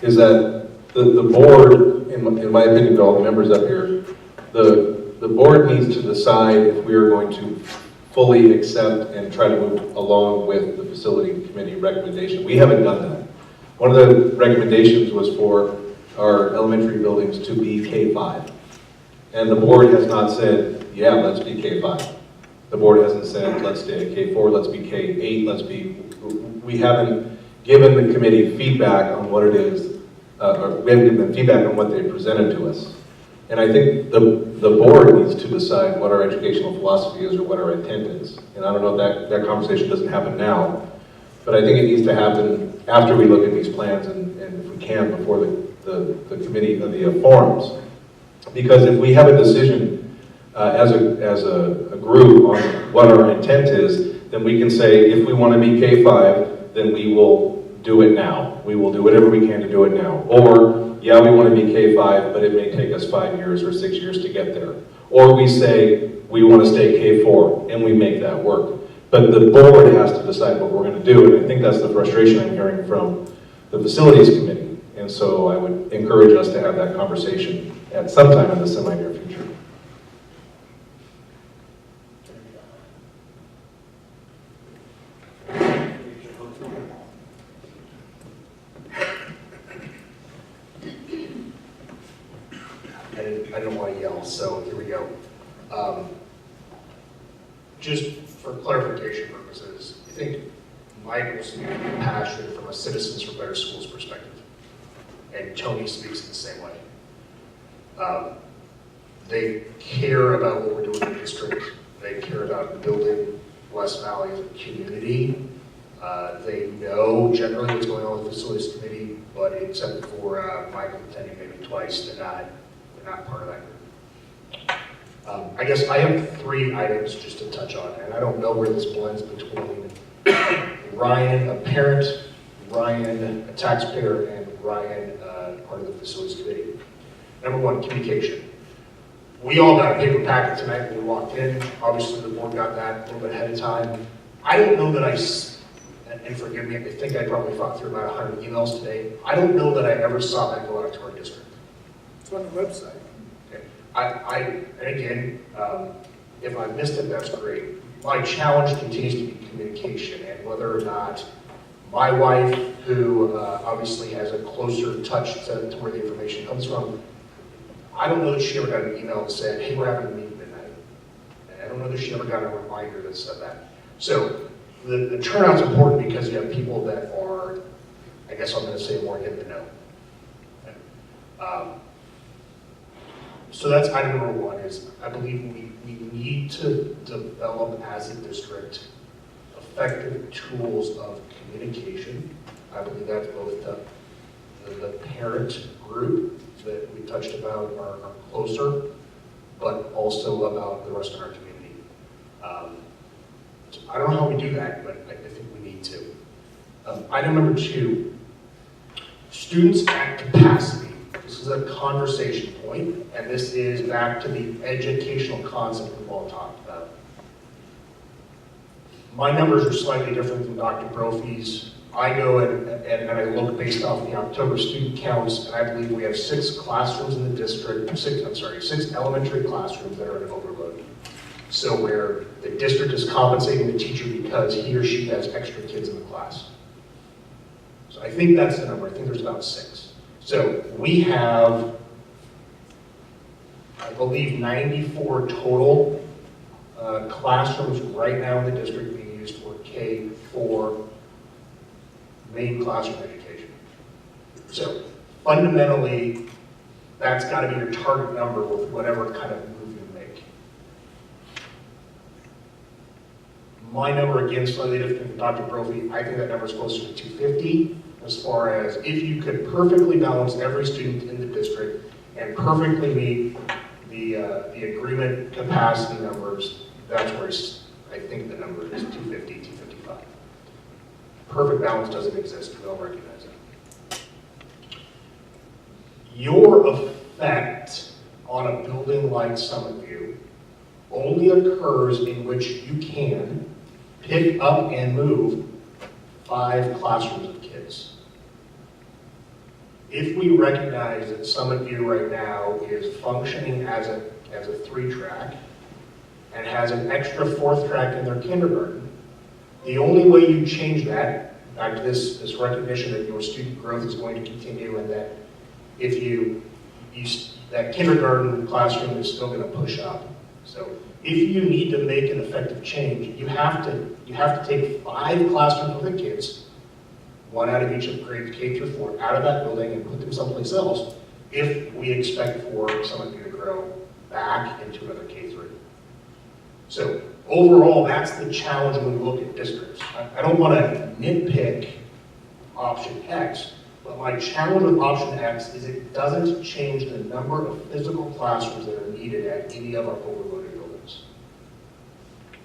is that the board, in my opinion, to all the members up here, the board needs to decide if we are going to fully accept and try to move along with the facility committee recommendation. We haven't done that. One of the recommendations was for our elementary buildings to be K5. And the board has not said, yeah, let's be K5. The board hasn't said, let's stay at K4, let's be K8, we haven't given the committee feedback on what it is, or we haven't given them feedback on what they presented to us. And I think the board needs to decide what our educational philosophy is or what our intent is. And I don't know if that conversation doesn't happen now, but I think it needs to happen after we look at these plans and if we can, before the committee of the forums. Because if we have a decision as a group on what our intent is, then we can say if we want to be K5, then we will do it now. We will do whatever we can to do it now. Or, yeah, we want to be K5, but it may take us 5 years or 6 years to get there. Or we say we want to stay K4 and we make that work. But the board has to decide what we're going to do, and I think that's the frustration I'm hearing from the facilities committee. And so I would encourage us to have that conversation at some time in the semi-near future. I didn't want to yell, so here we go. Just for clarification purposes, I think Michael speaks with passion from a Citizens for Better Schools perspective, and Tony speaks in the same way. They care about what we're doing in the district. They care about building West Valley as a community. They know generally what's going on with the facilities committee, but except for Michael attending maybe twice, they're not part of that group. I guess I have 3 items just to touch on, and I don't know where this blends between Ryan, a parent, Ryan, a taxpayer, and Ryan, part of the facilities committee. Number 1, communication. We all got a paper packet tonight when we walked in. Obviously, the board got that a little bit ahead of time. I don't know that and forgive me, I think I probably fought through about 100 emails today. I don't know that I ever saw that go out to our district. It's on the website. Okay. And again, if I missed it, that's great. My challenge continues to be communication, and whether or not my wife, who obviously has a closer touch to where the information comes from, I don't know that she ever got an email that said, hey, we're having a meeting tonight. And I don't know that she ever got a reminder that said that. So the turnout's important because you have people that are, I guess I'm going to say, more in the know. So that's item number one, is I believe we need to develop as a district effective tools of communication. I believe that's both the parent group that we touched about are closer, but also about the rest of our community. So I don't know how we do that, but I think we need to. Item number two, students at capacity. This is a conversation point, and this is back to the educational concept we've all talked about. My numbers are slightly different from Dr. Brophy's. I go and I look based off the October student counts, and I believe we have 6 classrooms in the district, 6 elementary classrooms that are in overload. So where the district is compensating the teacher because he or she has extra kids in the class. So I think that's the number. I think there's about 6. So we have, I believe, 94 total classrooms right now in the district being used for K-4 main classroom education. So fundamentally, that's got to be your target number with whatever kind of move you make. My number, again, slightly different from Dr. Brophy. I think that number is closer to 250, as far as if you could perfectly balance every student in the district and perfectly meet the agreement capacity numbers, that's where I think the number is 250, 255. Perfect balance doesn't exist, we all recognize it. Your effect on a building like Summit View only occurs in which you can pick up and move 5 classrooms of kids. If we recognize that Summit View right now is functioning as a 3-track and has an extra 4th track in their kindergarten, the only way you change that, back to this recognition that your student growth is going to continue, and that if that kindergarten classroom is still going to push up. So if you need to make an effective change, you have to take 5 classrooms with the kids, 1 out of each of grades K through 4, out of that building and put them someplace else, if we expect for some of you to grow back into another K-3. So overall, that's the challenge when we look at districts. I don't want to nitpick option X, but my challenge with option X is it doesn't change the number of physical classrooms that are needed at any of our overloaded buildings.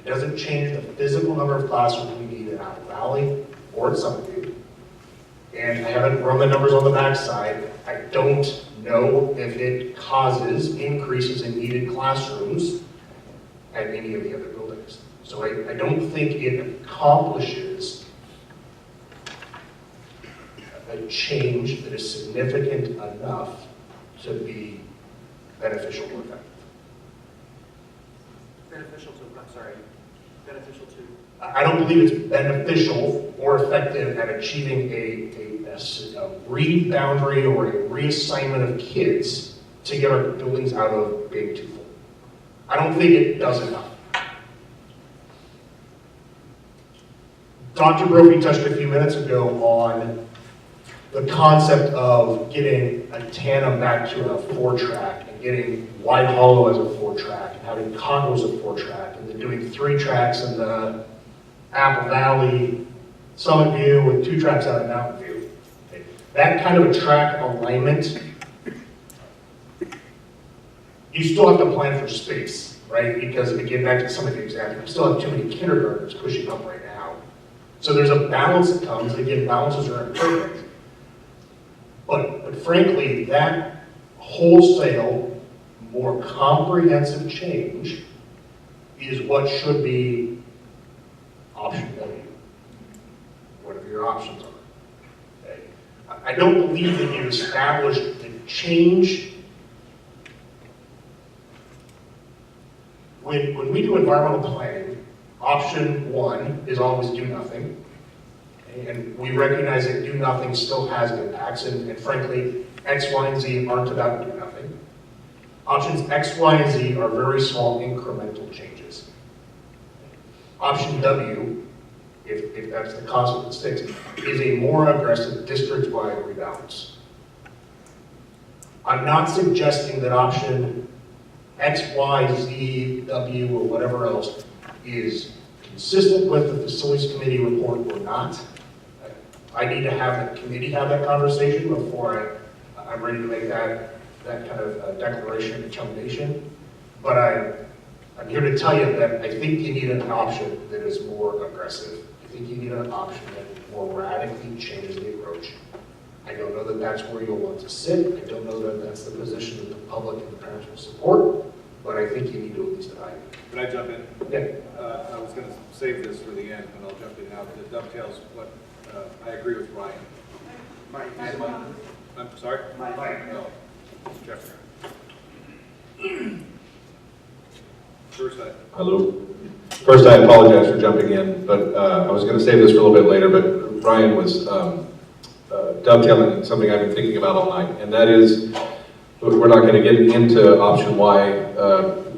It doesn't change the physical number of classrooms we need at Apple Valley or at Summit View. And I haven't run the numbers on the backside. I don't know if it causes increases in needed classrooms at any of the other buildings. So I don't think it accomplishes a change that is significant enough to be beneficial or effective. Beneficial to, I'm sorry, beneficial to? I don't believe it's beneficial or effective at achieving a read boundary or a reassignment of kids to get our buildings out of being too full. I don't think it does enough. Dr. Brophy touched a few minutes ago on the concept of getting a tandem back to a 4-track and getting White Hollow as a 4-track and having Congo as a 4-track and then doing 3 tracks in the Apple Valley, Summit View with 2 tracks out of Mountain View. That kind of a track alignment, you still have to plan for space, right? Because again, back to some of the examples, we still have too many kindergartners pushing up right now. So there's a balance that comes. Again, balances are imperfect. But frankly, that wholesale, more comprehensive change is what should be option W, whatever your options are. Okay? I don't believe that you established the change when we do environmental planning, option one is always do nothing. And we recognize that do nothing still has impacts, and frankly, X, Y, and Z aren't about do nothing. Options X, Y, and Z are very small incremental changes. Option W, if that's the concept that sticks, is a more aggressive district-wide rebalance. I'm not suggesting that option X, Y, Z, W, or whatever else is consistent with the facilities committee report or not. I need to have the committee have that conversation before I'm ready to make that kind of declaration of determination. But I'm here to tell you that I think you need an option that is more aggressive. I think you need an option that more radically changes the approach. I don't know that that's where you'll want to sit. I don't know that that's the position that the public and the parents will support, but I think you need to at least evaluate. Can I jump in? Yeah. I was going to save this for the end, but I'll jump in now. It dovetails what I agree with Ryan. I'm sorry? No. Jeffrey. First, I apologize for jumping in, but I was going to save this for a little bit later, but Ryan was dovetailing something I've been thinking about all night, and that is, we're not going to get into option Y,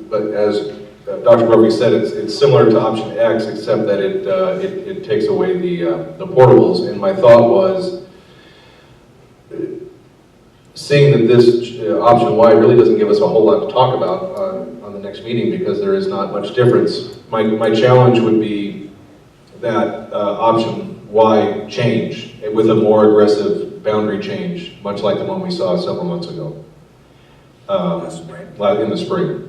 but as Dr. Murphy said, it's similar to option X, except that it takes away the portables. And my thought was, seeing that this option Y really doesn't give us a whole lot to talk about on the next meeting because there is not much difference. My challenge would be that option Y change with a more aggressive boundary change, much like the one we saw several months ago in the spring.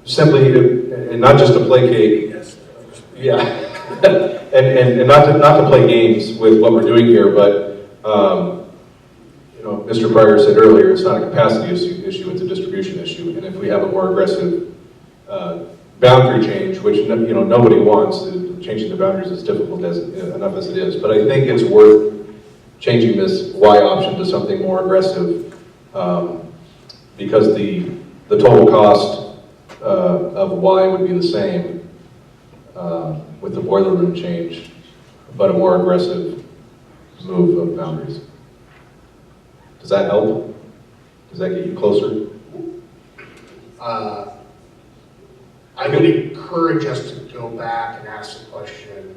Simply, and not just to placate, yeah, and not to play games with what we're doing here, but you know, Mr. Pryor said earlier, it's not a capacity issue, it's a distribution issue, and if we have a more aggressive boundary change, which you know nobody wants, changing the boundaries is difficult enough as it is, but I think it's worth changing this Y option to something more aggressive because the total cost of Y would be the same with the boiler room change, but a more aggressive move of boundaries. Does that help? Does that get you closer? I would encourage us to go back and ask the question,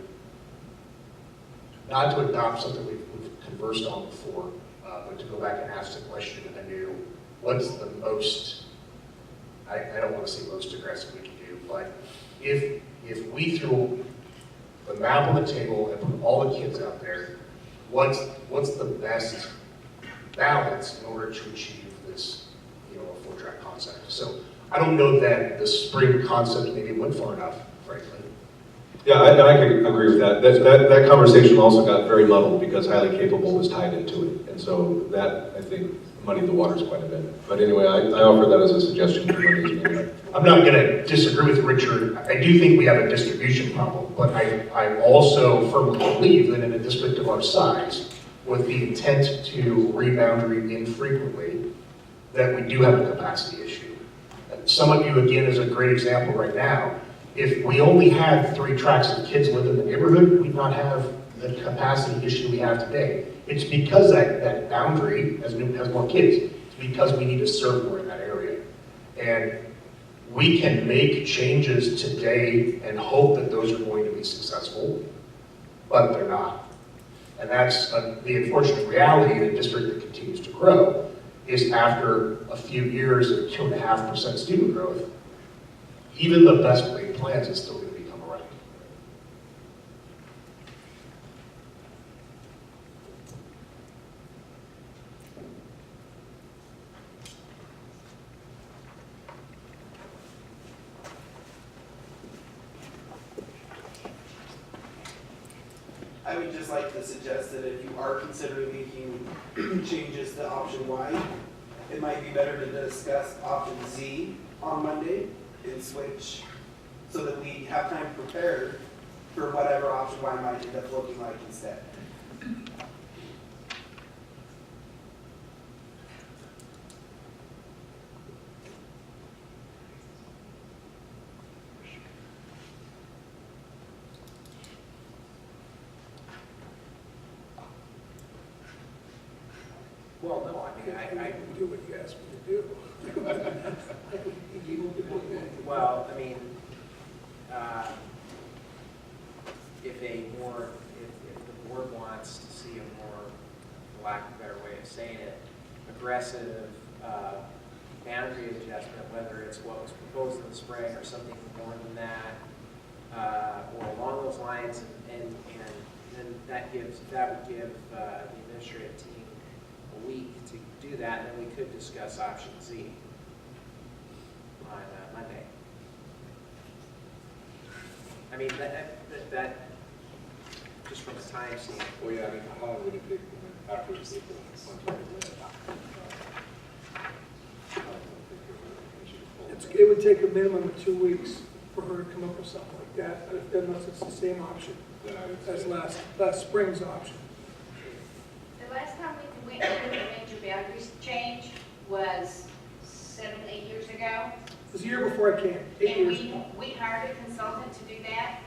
not to adopt something we've conversed on before, but to go back and ask the question anew, what's the most, I don't want to say most aggressive we can do, but if we threw the map on the table and put all the kids out there, what's the best balance in order to achieve this, you know, a 4-track concept? So I don't know that the spring concept maybe went far enough, frankly. Yeah, I can agree with that. That conversation also got very muddled because highly capable was tied into it. And so that, I think, muddied the waters quite a bit. But anyway, I offer that as a suggestion for Monday's meeting. I'm not going to disagree with Richard. I do think we have a distribution problem, but I also firmly believe that in a district of our size, with the intent to reboundary infrequently, that we do have a capacity issue. Some of you, again, is a great example right now. If we only had 3 tracks of kids live in the neighborhood, we'd not have the capacity issue we have today. It's because that boundary has more kids. It's because we need to serve more in that area. And we can make changes today and hope that those are going to be successful, but they're not. And that's the unfortunate reality in a district that continues to grow, is after a few years of 2.5% student growth, even the best laid plans is still going to become a wreck. I would just like to suggest that if you are considering making changes to option Y, it might be better to discuss option Z on Monday and switch so that we have time to prepare for whatever option Y might end up looking like instead. Well, no, I mean, I do what you asked me to do. well, I mean, if the board wants to see a more, for lack of a better way of saying it, aggressive boundary adjustment, whether it's what was proposed in the spring or something more than that, or along those lines, and then that would give the administrative team a week to do that, and then we could discuss option Z on Monday. I mean, that just from a time standpoint. Well, yeah, I mean, how long would it take after it's It would take a minimum of 2 weeks for her to come up with something like that, unless it's the same option as last spring's option. The last time we went through the major boundaries change was 7, 8 years ago. It was a year before I came, 8 And years ago. we hired a consultant to do that,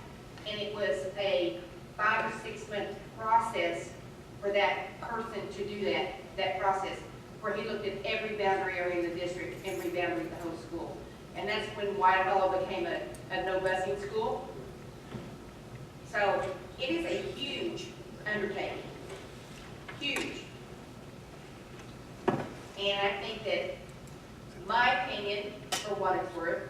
and it was a 5 or 6 month process for that person to do that process, where he looked at every boundary area in the district, every boundary of the whole school. And that's when White Hollow became a no busing school. So it is a huge undertaking, huge. And I think that, my opinion, for what it's worth,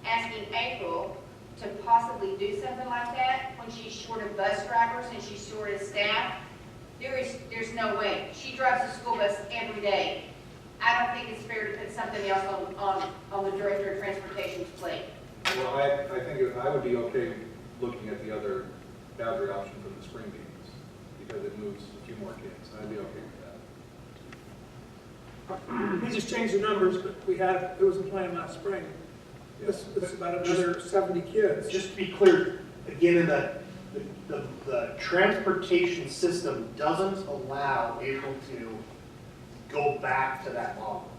asking April to possibly do something like that when she's short of bus drivers and she's short of staff, there's no way. She drives a school bus every day. I don't think it's fair to put something else on the director of transportation's plate. Well, I think I would be okay looking at the other boundary option from the spring games, because it moves a few more kids. I'd be okay with that. We just changed the numbers, but it was a plan last spring. This is about another 70 kids. Just to be clear, again, in the transportation system doesn't allow April to go back to that model.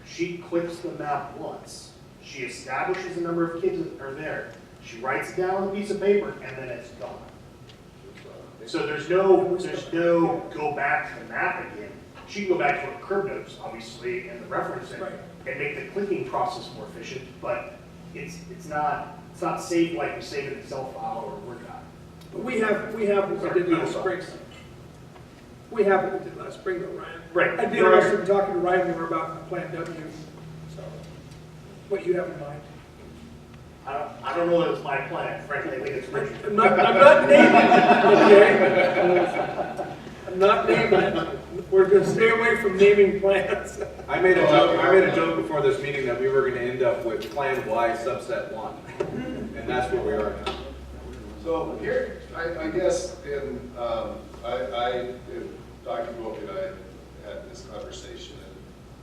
She clicks the map once. She establishes the number of kids that are there. She writes it down on a piece of paper, and then it's gone. So there's no go back to the map again. She can go back to her curb notes, obviously, and the referencing, and make the clicking process more efficient, but it's not safe like you save an Excel file or a Word doc. But we have what we did last spring. We have what we did last spring, though, Ryan. Right. I'd be interested in talking to Ryan more about Plan W, so what you have in mind. I don't know that it's my plan, frankly, I think it's Richard's. I'm not naming it, okay? I'm not naming it. We're going to stay away from naming plans. I made a joke before this meeting that we were going to end up with Plan Y subset 1, and that's where we are now. So here, I guess, in Dr. Wilk and I had this conversation,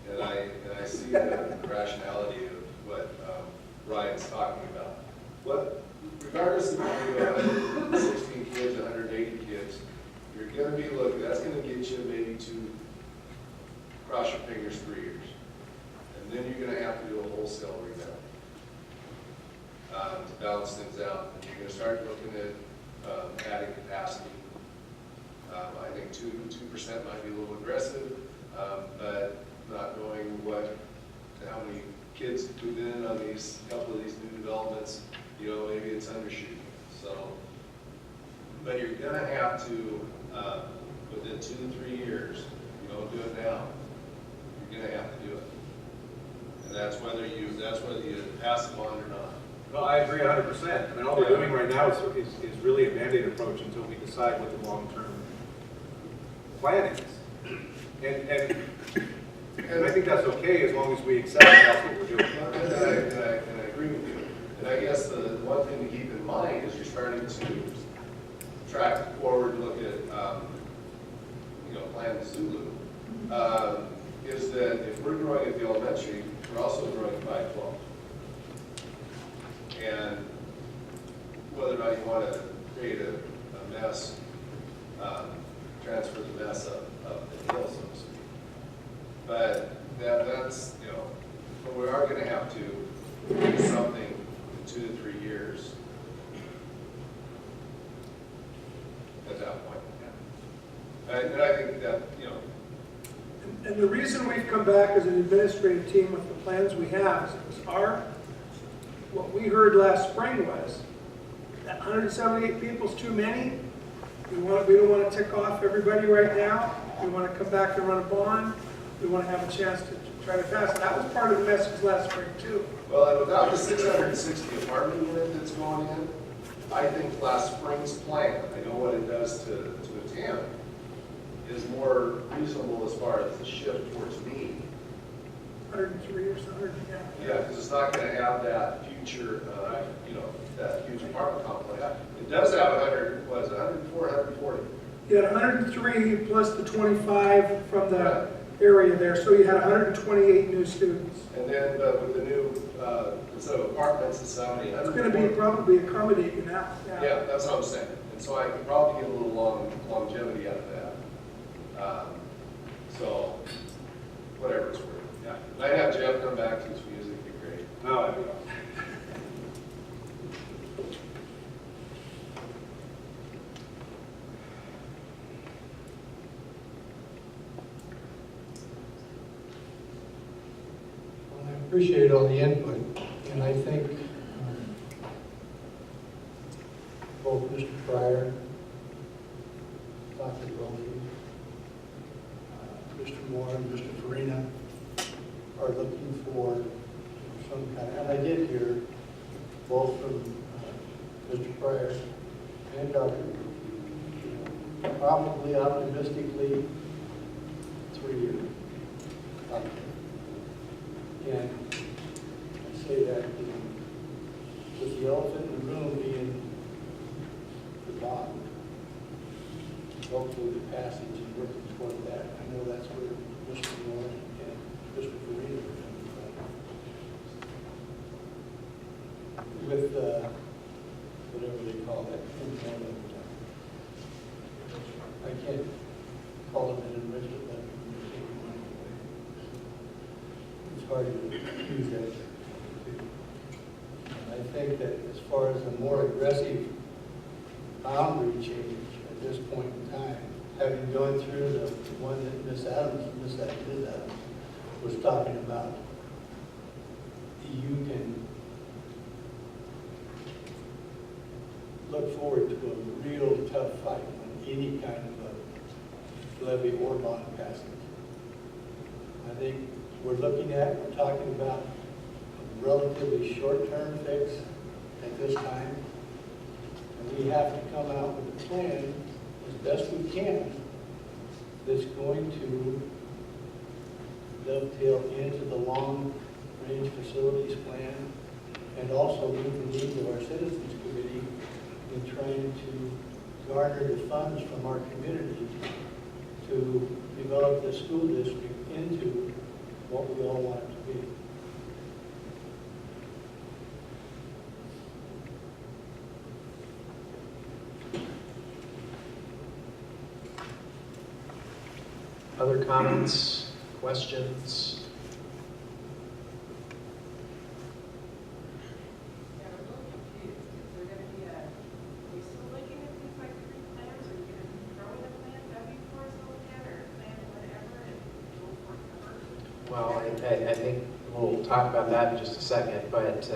and I see the rationality of what Ryan's talking about. Regardless if you do 116 kids, 180 kids, you're going to be looking, that's going to get you maybe cross your fingers 3 years. And then you're going to have to do a wholesale revamp to balance things out. And you're going to start looking at adding capacity. I think 2% might be a little aggressive, but not knowing how many kids move in on these couple of these new developments, maybe it's undershooting. So, but you're going to have to, within 2 to 3 years, you don't do it now, you're going to have to do it. And that's whether you pass them on or not. No, I agree 100%. I mean, all we're doing right now is really a Band-Aid approach until we decide what the long-term plan is. And I think that's okay as long as we accept that's what we're doing. And I agree with you. And I guess the one thing to keep in mind is you're starting to track forward, look at, Plan Zulu, is that if we're growing at the elementary, we're also growing at 512. And whether or not you want to create a mess, transfer the mess up the hill, so to speak. But that's, but we are going to have to do something in 2 to 3 years at that point. And I think that, And the reason we've come back as an administrative team with the plans we have is what we heard last spring was that 178 people is too many. We don't want to tick off everybody right now. We want to come back and run a bond. We want to have a chance to try to pass it. That was part of the message last spring too. Well, and without the 660 apartment unit that's going in, I think last spring's plan, I know what it does to a town, is more reasonable as far as the shift towards need. 103 or something, yeah. Yeah, because it's not going to have that future, that huge apartment complex. It does have 104, 140. You had 103 plus the 25 from the area there, so you had 128 new students. And then with the new, instead of apartments, it's 70. It's going to be probably accommodate you now. Yeah, that's what I'm saying. And so I could probably get a little longevity out of that. So, whatever it's worth. Yeah. I'd have Jeff come back to his music, it'd be great. No, I don't. I appreciate all the input, and I think both Mr. Pryor, Dr. Brophy, Mr. Moore, and Mr. Farina are looking for some kind, and I did hear both from Mr. Pryor and Dr. Brophy, probably optimistically 3 years. And I say that with the elephant in the room being the bond, hopefully the passage and working toward that. I know that's where Mr. Moore and Mr. Farina are coming from. With whatever they call that component. I can't call it an enrichment levy. It's hard to use that. And I think that as far as a more aggressive boundary change at this point in time, having gone through the one that Ms. Adams was talking about, you can look forward to a real tough fight on any kind of a levy or bond passage. I think we're talking about a relatively short-term fix at this time. And we have to come out with a plan as best we can that's going to dovetail into the long-range facilities plan and also meet the needs of our citizens committee in trying to garner the funds from our community to develop the school district into what we all want it to be. Other comments, questions? Well, I think we'll talk about that in just a second, but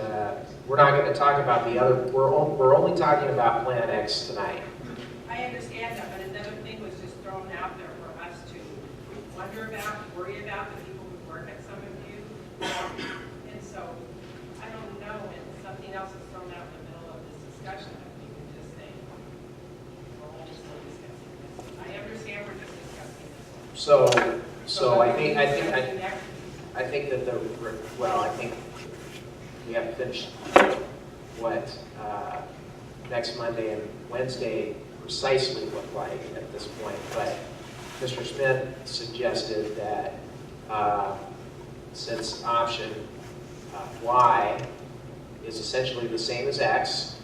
we're not going to talk about the other, we're only talking about Plan X tonight. I understand that, but another thing was just thrown out there for us to wonder about, worry about, the people who work at some of you. And so, I don't know, and something else is thrown out in the middle of this discussion, if you can just say, well, we're still discussing this. I understand we're just discussing this. So I think that I think we have to finish what next Monday and Wednesday precisely look like at this point. But Mr. Smith suggested that since option Y is essentially the same as X,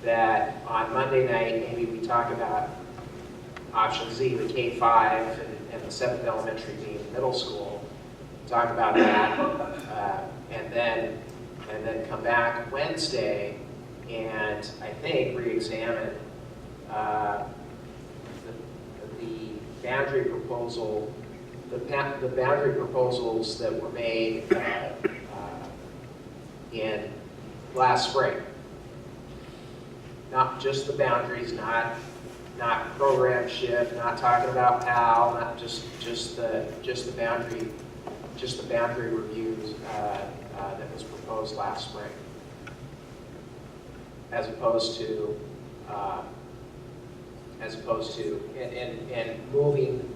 that on Monday night maybe we talk about option Z, the K-5 and the 7th elementary being middle school, talk about that, and then come back Wednesday and I think re-examine the boundary proposal the boundary proposals that were made in last spring. Not just the boundaries, not program shift, not talking about PAL, not just the boundary reviews that was proposed last spring, as opposed to and moving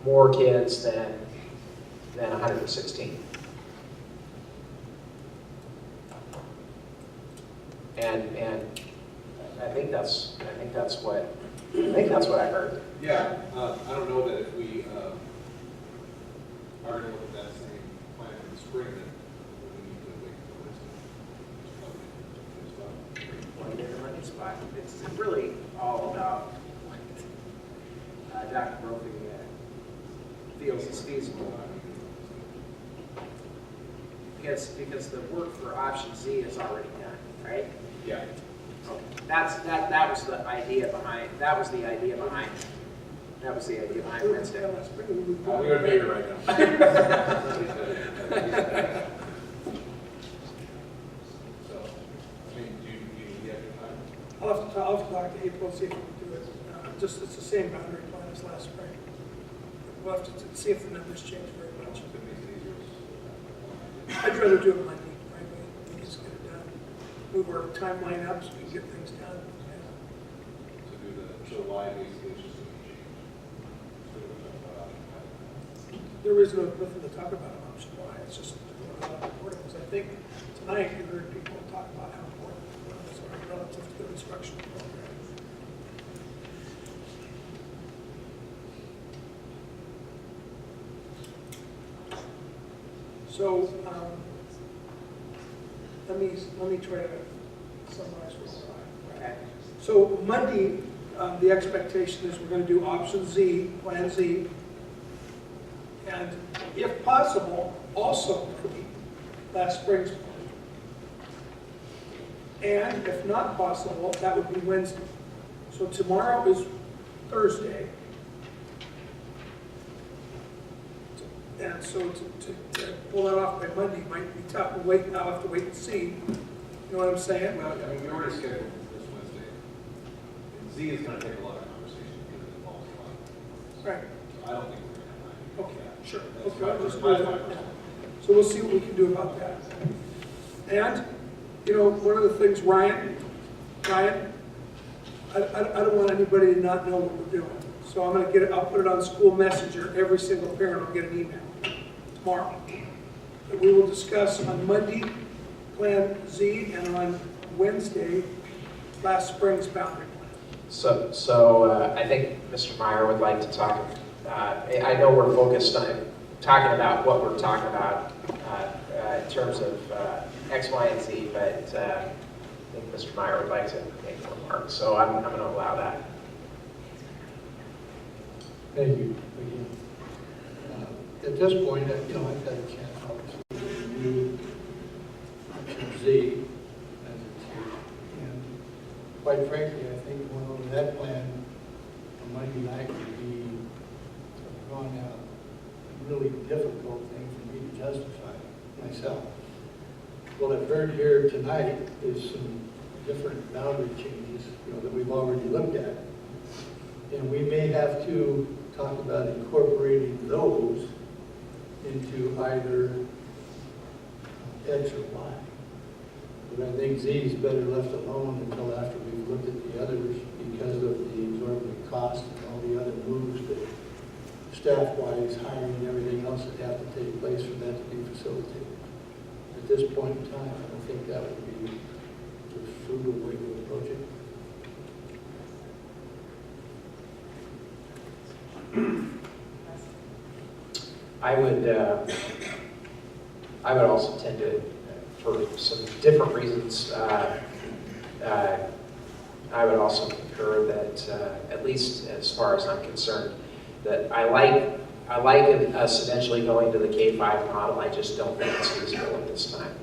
more kids than 116. And I think that's what I heard. Yeah, I don't know that if we are going to look at that same plan in the spring, then we need to wait for Well, you're in the money spot. It's really all about what Dr. Brophy feels is feasible. Because the work for option Z is already done, right? Yeah. Okay. That was the idea behind Wednesday. We are bigger right now. So, I mean, do you have your time? I'll have to talk to April, see if we can do it. Just, it's the same boundary plan as last spring. We'll have to see if the numbers change very much. I'd rather do it Monday, frankly. We can just get it done. Move our timeline up so we can get things done. To do the July basically, it's just There is nothing to talk about on option Y. It's just how important it is. I think tonight you heard people talk about how important it is relative to the instructional program. So let me try to summarize what we're doing. So Monday, the expectation is we're going to do option Z, plan Z, and if possible, also repeat last spring's plan. And if not possible, that would be Wednesday. So tomorrow is Thursday. And so to pull that off by Monday might be tough. I'll have to wait and see. You know what I'm saying? Well, I mean, we already scheduled this Wednesday. And Z is going to take a lot of conversation because it involves a lot. Right. So I don't think we're going to have time. Okay, sure. That's Okay, I'll just do my- that. So we'll see what we can do about that. And, you know, one of the things, Ryan, I don't want anybody to not know what we're doing. So I'm going to get it, I'll put it on school messenger. Every single parent will get an email tomorrow. And we will discuss on Monday, Plan Z, and on Wednesday, last spring's boundary plan. So I think Mr. Meyer would like to talk. I know we're focused on talking about what we're talking about in terms of X, Y, and Z, but I think Mr. Meyer would like to make a remark. So I'm going to allow that. Thank you. At this point, I've had a chance to review option Z as it's here. And quite frankly, I think going over that plan on Monday night would be going a really difficult thing for me to justify myself. What I've heard here tonight is some different boundary changes, that we've already looked at. And we may have to talk about incorporating those into either X or Y. But I think Z is better left alone until after we've looked at the others because of the exorbitant cost and all the other moves that staff-wise, hiring and everything else that have to take place for that to be facilitated. At this point in time, I don't think that would be the frugal way to approach it. I would also tend to, for some different reasons, I would also concur that, at least as far as I'm concerned, that I like us eventually going to the K-5 model. I just don't think it's feasible at this time.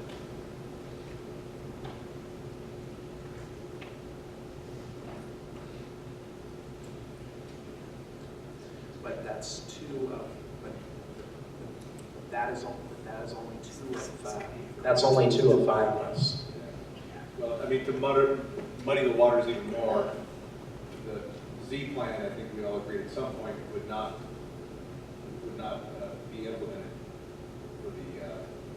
but that's two of, but that is only two of five. That's only 2 of 5 of us. Well, I mean, to muddy the waters even more, the Z plan, I think we all agreed at some point would not be implemented for the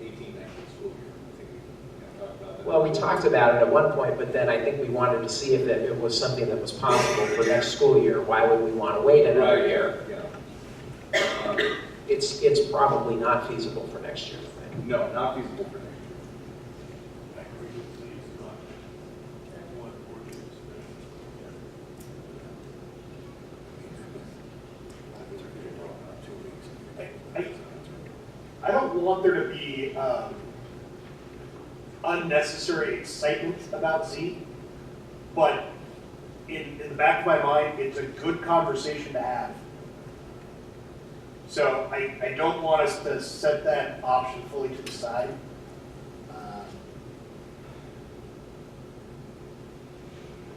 18-19 school year. I think we talked about that. Well, we talked about it at one point, but then I think we wanted to see if it was something that was possible for next school year. Why would we want to wait another year? Yeah. It's probably not feasible for next year. No, not feasible for next year. I don't want there to be unnecessary excitement about Z, but in the back of my mind, it's a good conversation to have. So I don't want us to set that option fully to the side.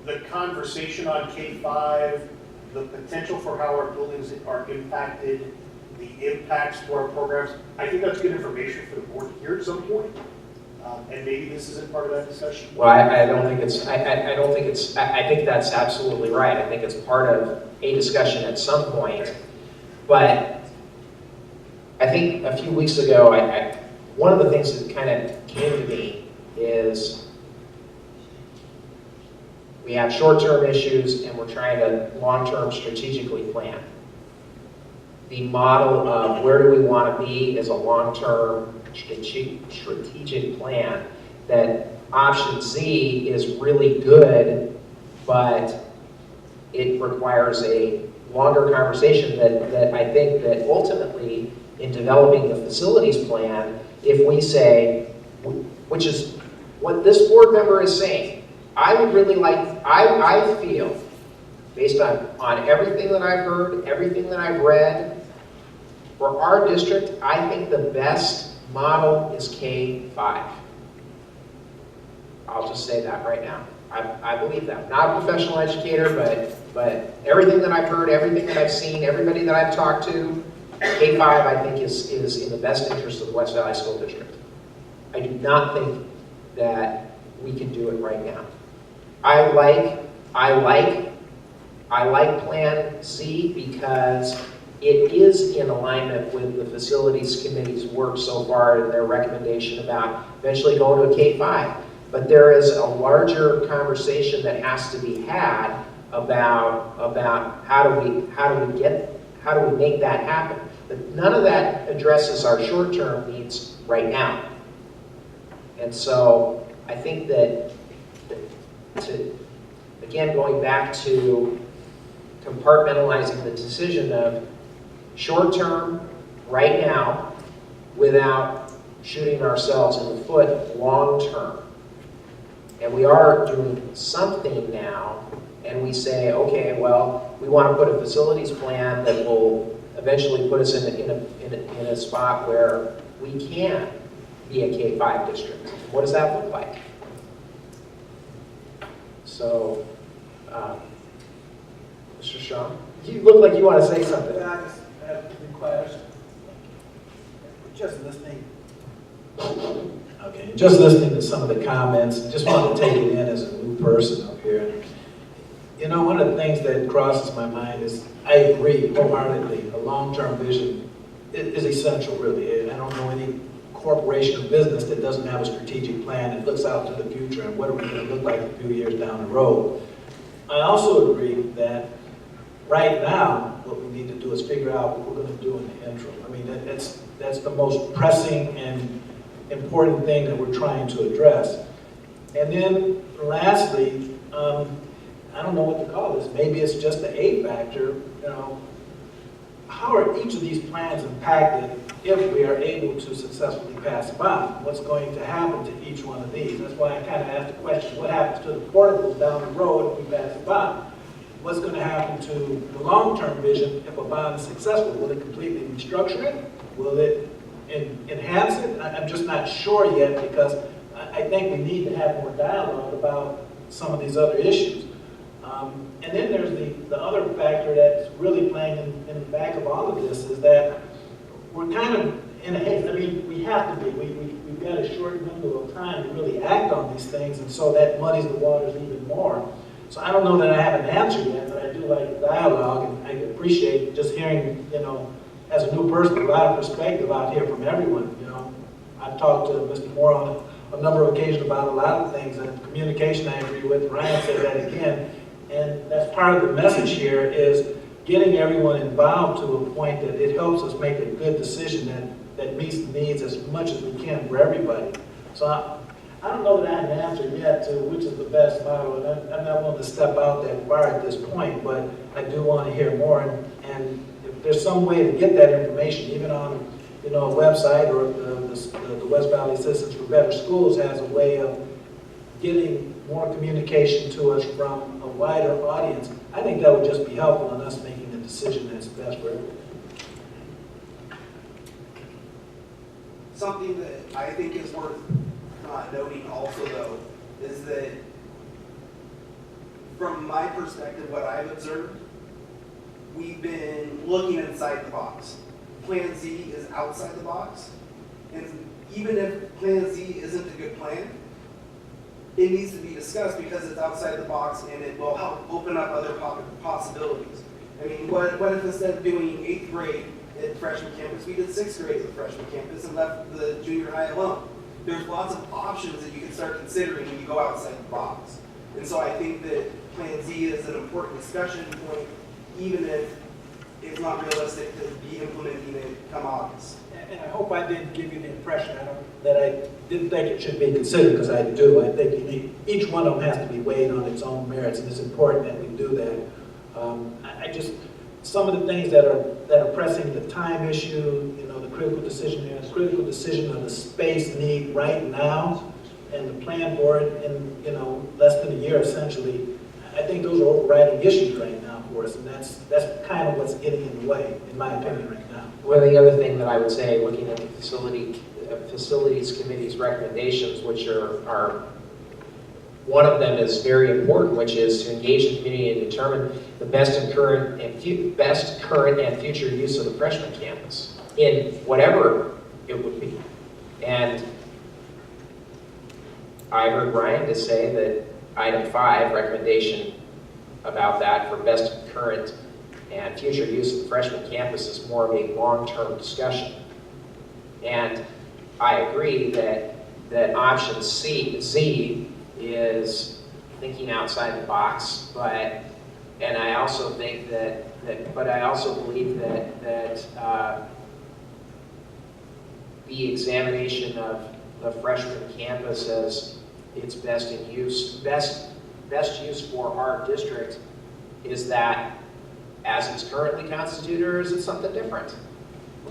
The conversation on K-5, the potential for how our buildings are impacted, the impacts to our programs, I think that's good information for the board to hear at some point. And maybe this isn't part of that discussion. Well, I don't think it's, I don't think it's, I think that's absolutely right. I think it's part of a discussion at some point. But I think a few weeks ago, one of the things that kind of came to me is we have short-term issues and we're trying to long-term strategically plan. The model of where do we want to be is a long-term strategic plan. That option Z is really good, but it requires a longer conversation that I think that ultimately in developing the facilities plan, if we say, which is what this board member is saying, I would really like, I feel, based on everything that I've heard, everything that I've read, for our district, I think the best model is K-5. I'll just say that right now. I believe that. Not a professional educator, but everything that I've heard, everything that I've seen, everybody that I've talked to, K-5 I think is in the best interest of the West Valley School District. I do not think that we can do it right now. I like Plan C because it is in alignment with the Facilities Committee's work so far and their recommendation about eventually going to a K-5. But there is a larger conversation that has to be had about how do we make that happen. But none of that addresses our short-term needs right now. And so I think that again, going back to compartmentalizing the decision of short-term, right now, without shooting ourselves in the foot long-term. And we are doing something now, and we say, okay, well, we want to put a facilities plan that will eventually put us in a spot where we can be a K-5 district. What does that look like? So, Mr. Shaw, you look like you want to say something. Yeah, I just have a request. Just listening. Okay, just listening to some of the comments, just want to take it in as a new person up here. You know, one of the things that crosses my mind is, I agree wholeheartedly, a long-term vision is essential, really. I don't know any corporation or business that doesn't have a strategic plan that looks out to the future and what are we going to look like a few years down the road. I also agree that right now, what we need to do is figure out what we're going to do in the interim. I mean, that's the most pressing and important thing that we're trying to address. And then lastly, I don't know what to call this. Maybe it's just the A factor. You know, how are each of these plans impacted if we are able to successfully pass a bond? What's going to happen to each one of these? That's why I kind of asked the question, what happens to the portables down the road if we pass a bond? What's going to happen to the long-term vision if a bond is successful? Will it completely restructure it? Will it enhance it? I'm just not sure yet because I think we need to have more dialogue about some of these other issues. And then there's the other factor that's really playing in the back of all of this is that we're kind of in a haste. I mean, we have to be. We've got a short window of time to really act on these things, and so that muddies the waters even more. So I don't know that I have an answer yet, but I do like dialogue, and I appreciate just hearing, as a new person, a lot of perspective out here from everyone. I've talked to Mr. Moore on a number of occasions about a lot of things, and communication I agree with. Ryan said that again, and that's part of the message here is getting everyone involved to a point that it helps us make a good decision that meets the needs as much as we can for everybody. So I don't know that I have an answer yet to which is the best model, and I'm not willing to step out that far at this point, but I do want to hear more, and if there's some way to get that information, even on a website, or the West Valley Citizens for Better Schools has a way of getting more communication to us from a wider audience, I think that would just be helpful in us making the decision that's best for everyone. Something that I think is worth noting also, though, is that from my perspective, what I've observed, we've been looking inside the box. Plan Z is outside the box, and even if Plan Z isn't a good plan, it needs to be discussed because it's outside the box and it will help open up other possibilities. I mean, what if instead of doing 8th grade at freshman campus, we did 6th grade at freshman campus and left the junior high alone? There's lots of options that you can start considering when you go outside the box. And so I think that Plan Z is an important discussion point, even if it's not realistic to be implementing it come August. And I hope I didn't give you the impression that I didn't think it should be considered, because I do. I think each one of them has to be weighed on its own merits, and it's important that we do that. Some of the things that are pressing, the time issue, the critical decision of the space need right now, and the plan for it in less than a year, essentially. I think those are overriding issues right now for us, and that's kind of what's getting in the way, in my opinion, right now. Well, the other thing that I would say, looking at the facilities committee's recommendations, which are one of them is very important, which is to engage the community and determine the best current and future use of the freshman campus in whatever it would be. And I heard Ryan to say that item 5, recommendation about that for best current and future use of the freshman campus is more of a long-term discussion. And I agree that option Z is thinking outside the box, and I also think but I also believe that the examination of the freshman campus as its best use for our district is that as it's currently constituted, or is it something different?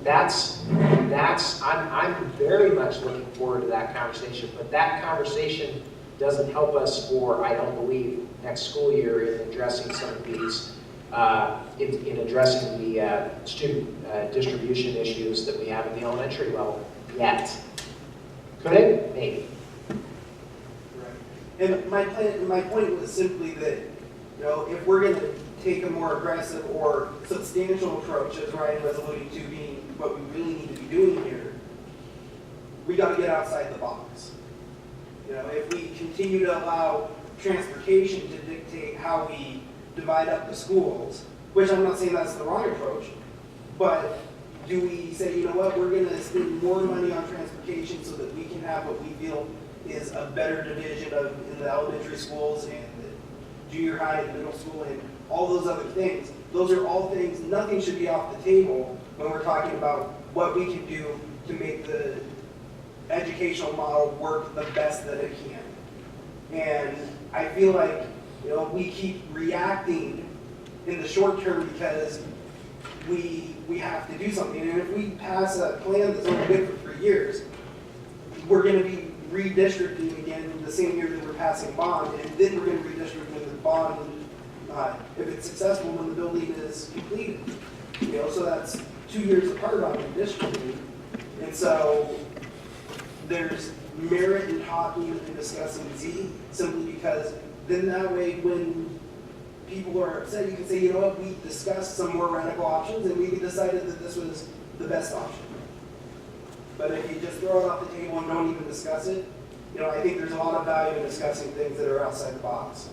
I'm very much looking forward to that conversation, but that conversation doesn't help us for, I don't believe, next school year in addressing some of these, in addressing the student distribution issues that we have at the elementary level yet. Could it? Maybe. And my point was simply that, if we're going to take a more aggressive or substantial approach, as Ryan was alluding to being what we really need to be doing here, we got to get outside the box. If we continue to allow transportation to dictate how we divide up the schools, which I'm not saying that's the wrong approach, but do we say, you know what, we're going to spend more money on transportation so that we can have what we feel is a better division in the elementary schools and the junior high and middle school and all those other things. Those are all things, nothing should be off the table when we're talking about what we can do to make the educational model work the best that it can. And I feel like, we keep reacting in the short term because we have to do something. And if we pass a plan that's only good for 3 years, we're going to be redistricting again the same year that we're passing bond, and then we're going to redistrict with the bond if it's successful when the building is completed. So that's 2 years apart on redistricting. And so there's merit in talking and discussing Z, simply because then that way when people who are upset, you can say, you know what, we discussed some more radical options and we decided that this was the best option. But if you just throw it off the table and don't even discuss it, you know, I think there's a lot of value in discussing things that are outside the box.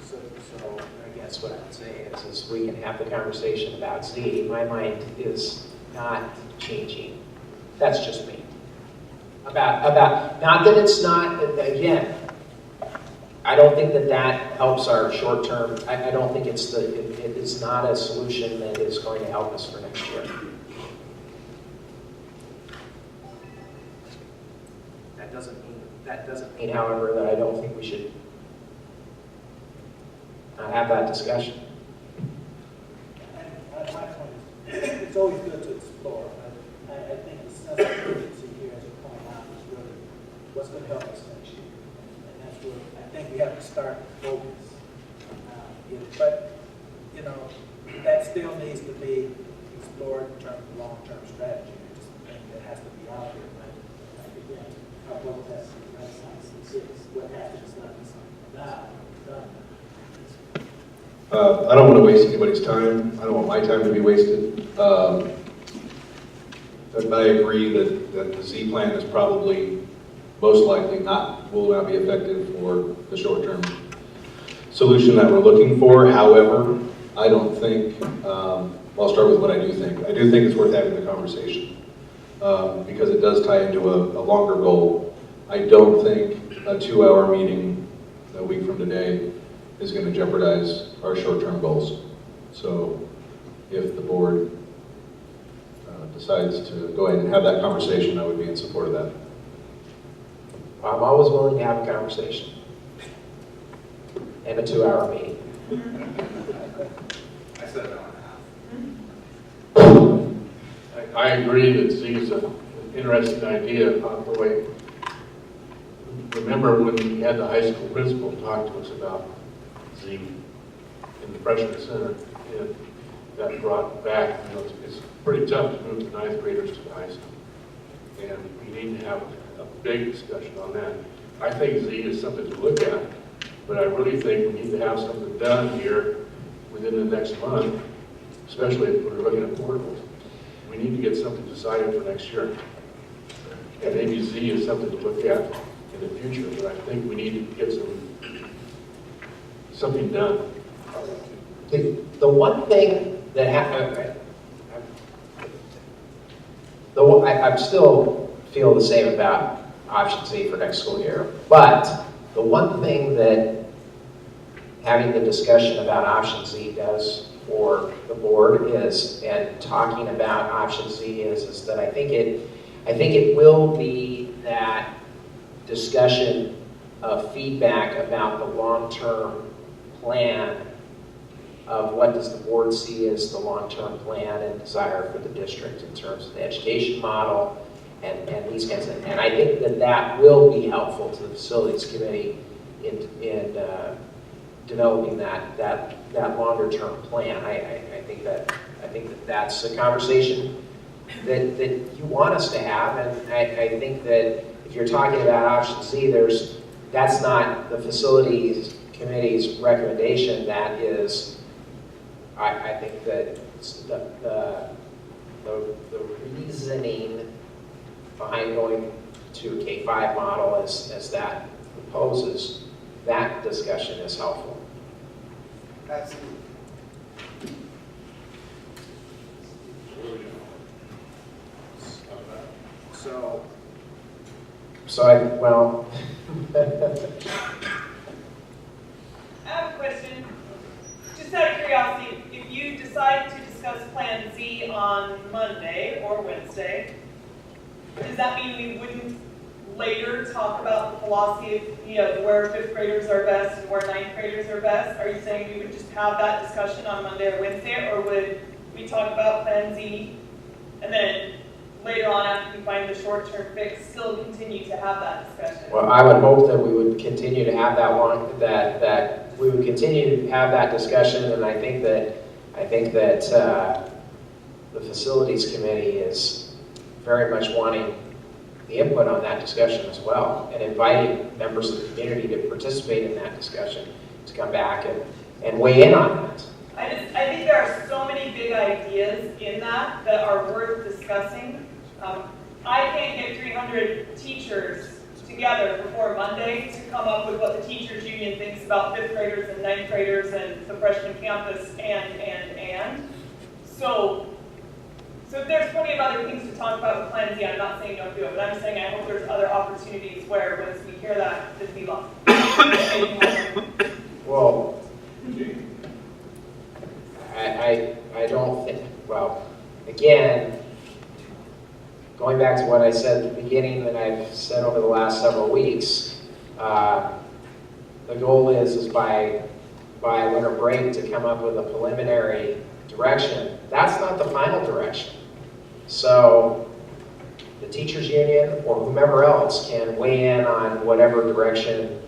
So I guess what I would say is we can have the conversation about Z. My mind is not changing. That's just me. About not that it's not, again, I don't think that helps our short term. I don't think it is not a solution that is going to help us for next year. That doesn't mean, however, that I don't think we should have that discussion. My point is, it's always good to explore. I think the sense of urgency here, as you point out, is really what's going to help us next year. And that's where I think we have to start to focus. But, you know, that still needs to be explored in terms of long-term strategy. It's just a thing that has to be out there. But again, our both has to be what happens now. I don't want to waste anybody's time. I don't want my time to be wasted. But I agree that the Z plan is probably most likely will not be effective for the short-term solution that we're looking for. However, I don't think, I'll start with what I do think. I do think it's worth having the conversation because it does tie into a longer goal. I don't think a 2-hour meeting a week from today is going to jeopardize our short-term goals. So if the board decides to go ahead and have that conversation, I would be in support of that. I'm always willing to have a conversation and a 2-hour meeting. I said an hour and a half. I agree that Z is an interesting idea. Boy, remember when we had the high school principal talk to us about Z in the freshman center, and that brought back, you know, it's pretty tough to move the 9th graders to the high school. And we need to have a big discussion on that. I think Z is something to look at, but I really think we need to have something done here within the next month, especially if we're looking at portables. We need to get something decided for next year. And maybe Z is something to look at in the future, but I think we need to get something done. The one thing that I still feel the same about option C for next school year, but the one thing that having the discussion about option Z does for the board is, and talking about option Z is that I think it will be that discussion of feedback about the long-term plan of what does the board see as the long-term plan and desire for the district in terms of the education model and these kinds of things. And I think that will be helpful to the facilities committee in developing that longer-term plan. I think that that's a conversation that you want us to have, and I think that if you're talking about option C, that's not the facilities committee's recommendation. That is, I think that the reasoning behind going to a K-5 model as that proposes, that discussion is helpful. Absolutely. Well. I have a question. Just out of curiosity, if you decide to discuss Plan Z on Monday or Wednesday, does that mean we wouldn't later talk about the philosophy of, where 5th graders are best and where 9th graders are best? Are you saying we would just have that discussion on Monday or Wednesday, or would we talk about Plan Z and then later on, after we find the short-term fix, still continue to have that discussion? Well, I would hope that we would continue to have that we would continue to have that discussion, and I think that the facilities committee is very much wanting the input on that discussion as well, and inviting members of the community to participate in that discussion, to come back and weigh in on that. I think there are so many big ideas in that that are worth discussing. I can't get 300 teachers together before Monday to come up with what the teachers union thinks about 5th graders and 9th graders and the freshman campus and. So there's plenty of other things to talk about with Plan Z. I'm not saying don't do it, but I'm saying I hope there's other opportunities where once we hear that, that we love. Well, I don't think, well, again, going back to what I said at the beginning and I've said over the last several weeks, the goal is by winter break to come up with a preliminary direction. That's not the final direction. So the teachers union or whomever else can weigh in on whatever direction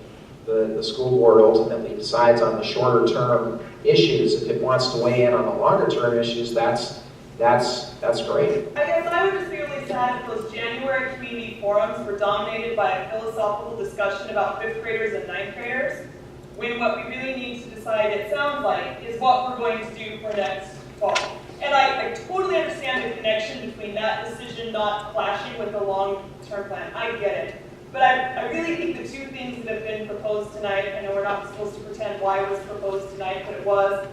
the school board ultimately decides on the shorter term issues. If it wants to weigh in on the longer term issues, that's great. I guess I would just be really sad if those January community forums were dominated by a philosophical discussion about 5th graders and 9th graders, when what we really need to decide, it sounds like, is what we're going to do for next fall. And I totally understand the connection between that decision not clashing with the long-term plan. I get it. But I really think the two things that have been proposed tonight, I know we're not supposed to pretend why it was proposed tonight, but it was,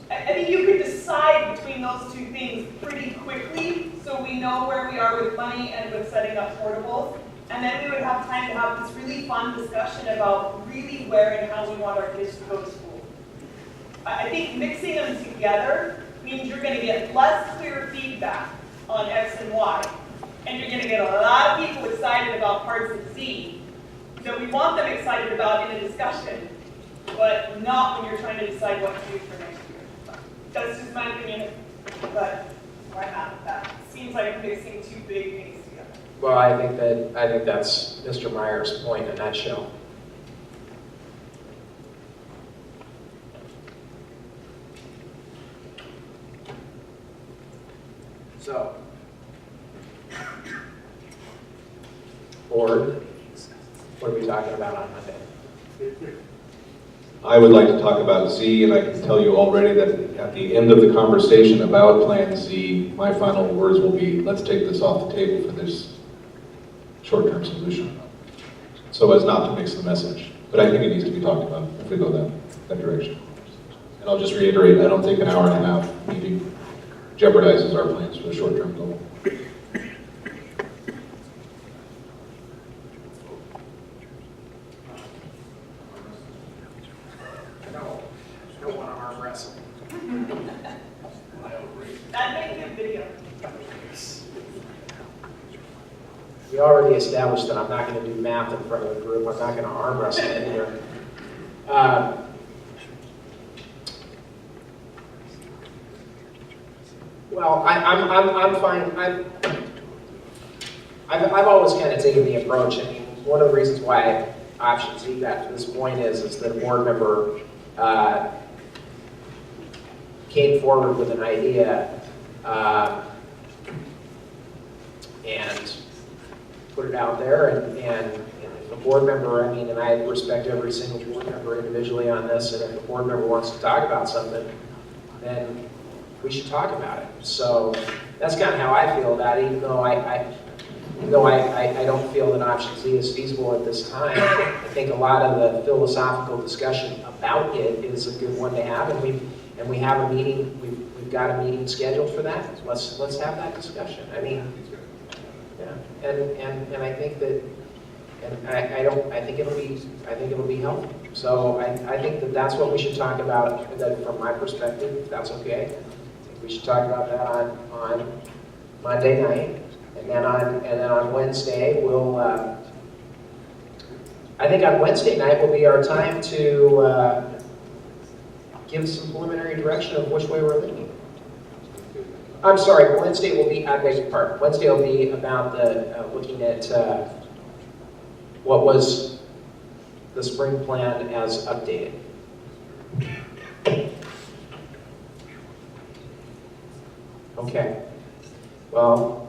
I think you could decide between those two things pretty quickly so we know where we are with money and with setting up portables. And then we would have time to have this really fun discussion about really where and how we want our kids to go to school. I think mixing them together means you're going to get less clear feedback on X and Y. And you're going to get a lot of people excited about parts of Z that we want them excited about in a discussion, but not when you're trying to decide what to do for next year. That's just my opinion, but why not? That seems like mixing two big things together. Well, I think that's Mr. Meyer's point in a nutshell. So, board, what are we talking about on Monday? I would like to talk about Z, and I can tell you already that at the end of the conversation about Plan Z, my final words will be, let's take this off the table for this short-term solution, so as not to mix the message. But I think it needs to be talked about if we go that direction. And I'll just reiterate, I don't think an hour and a half meeting jeopardizes our plans for the short-term goal. I don't want to arm wrestle. That may be a video. We already established that I'm not going to do math in front of the group. I'm not going to arm wrestle in here. Well, I'm fine. I've always kind of taken the approach. I mean, one of the reasons why option Z got to this point is that a board member came forward with an idea and put it out there, and if a board member, I mean, and I respect every single board member individually on this, and if a board member wants to talk about something, then we should talk about it. So that's kind of how I feel about it, even though I don't feel that option Z is feasible at this time. I think a lot of the philosophical discussion about it is a good one to have, and we have a meeting. We've got a meeting scheduled for that. Let's have that discussion. I mean, yeah, and I think that, and I think it'll be helpful. So I think that that's what we should talk about. That from my perspective, if that's okay. I think we should talk about that on Monday night. And then on Wednesday, we'll, I think on Wednesday night will be our time to give some preliminary direction of which way we're leaning. I'm sorry, Wednesday will be, I beg your pardon, Wednesday will be about the, looking at what was the spring plan as updated. Okay, well,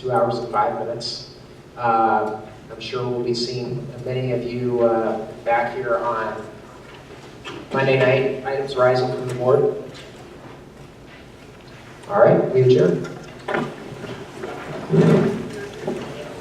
2 hours and 5 minutes. I'm sure we'll be seeing many of you back here on Monday night, items rising from the board. All right, we adjourn.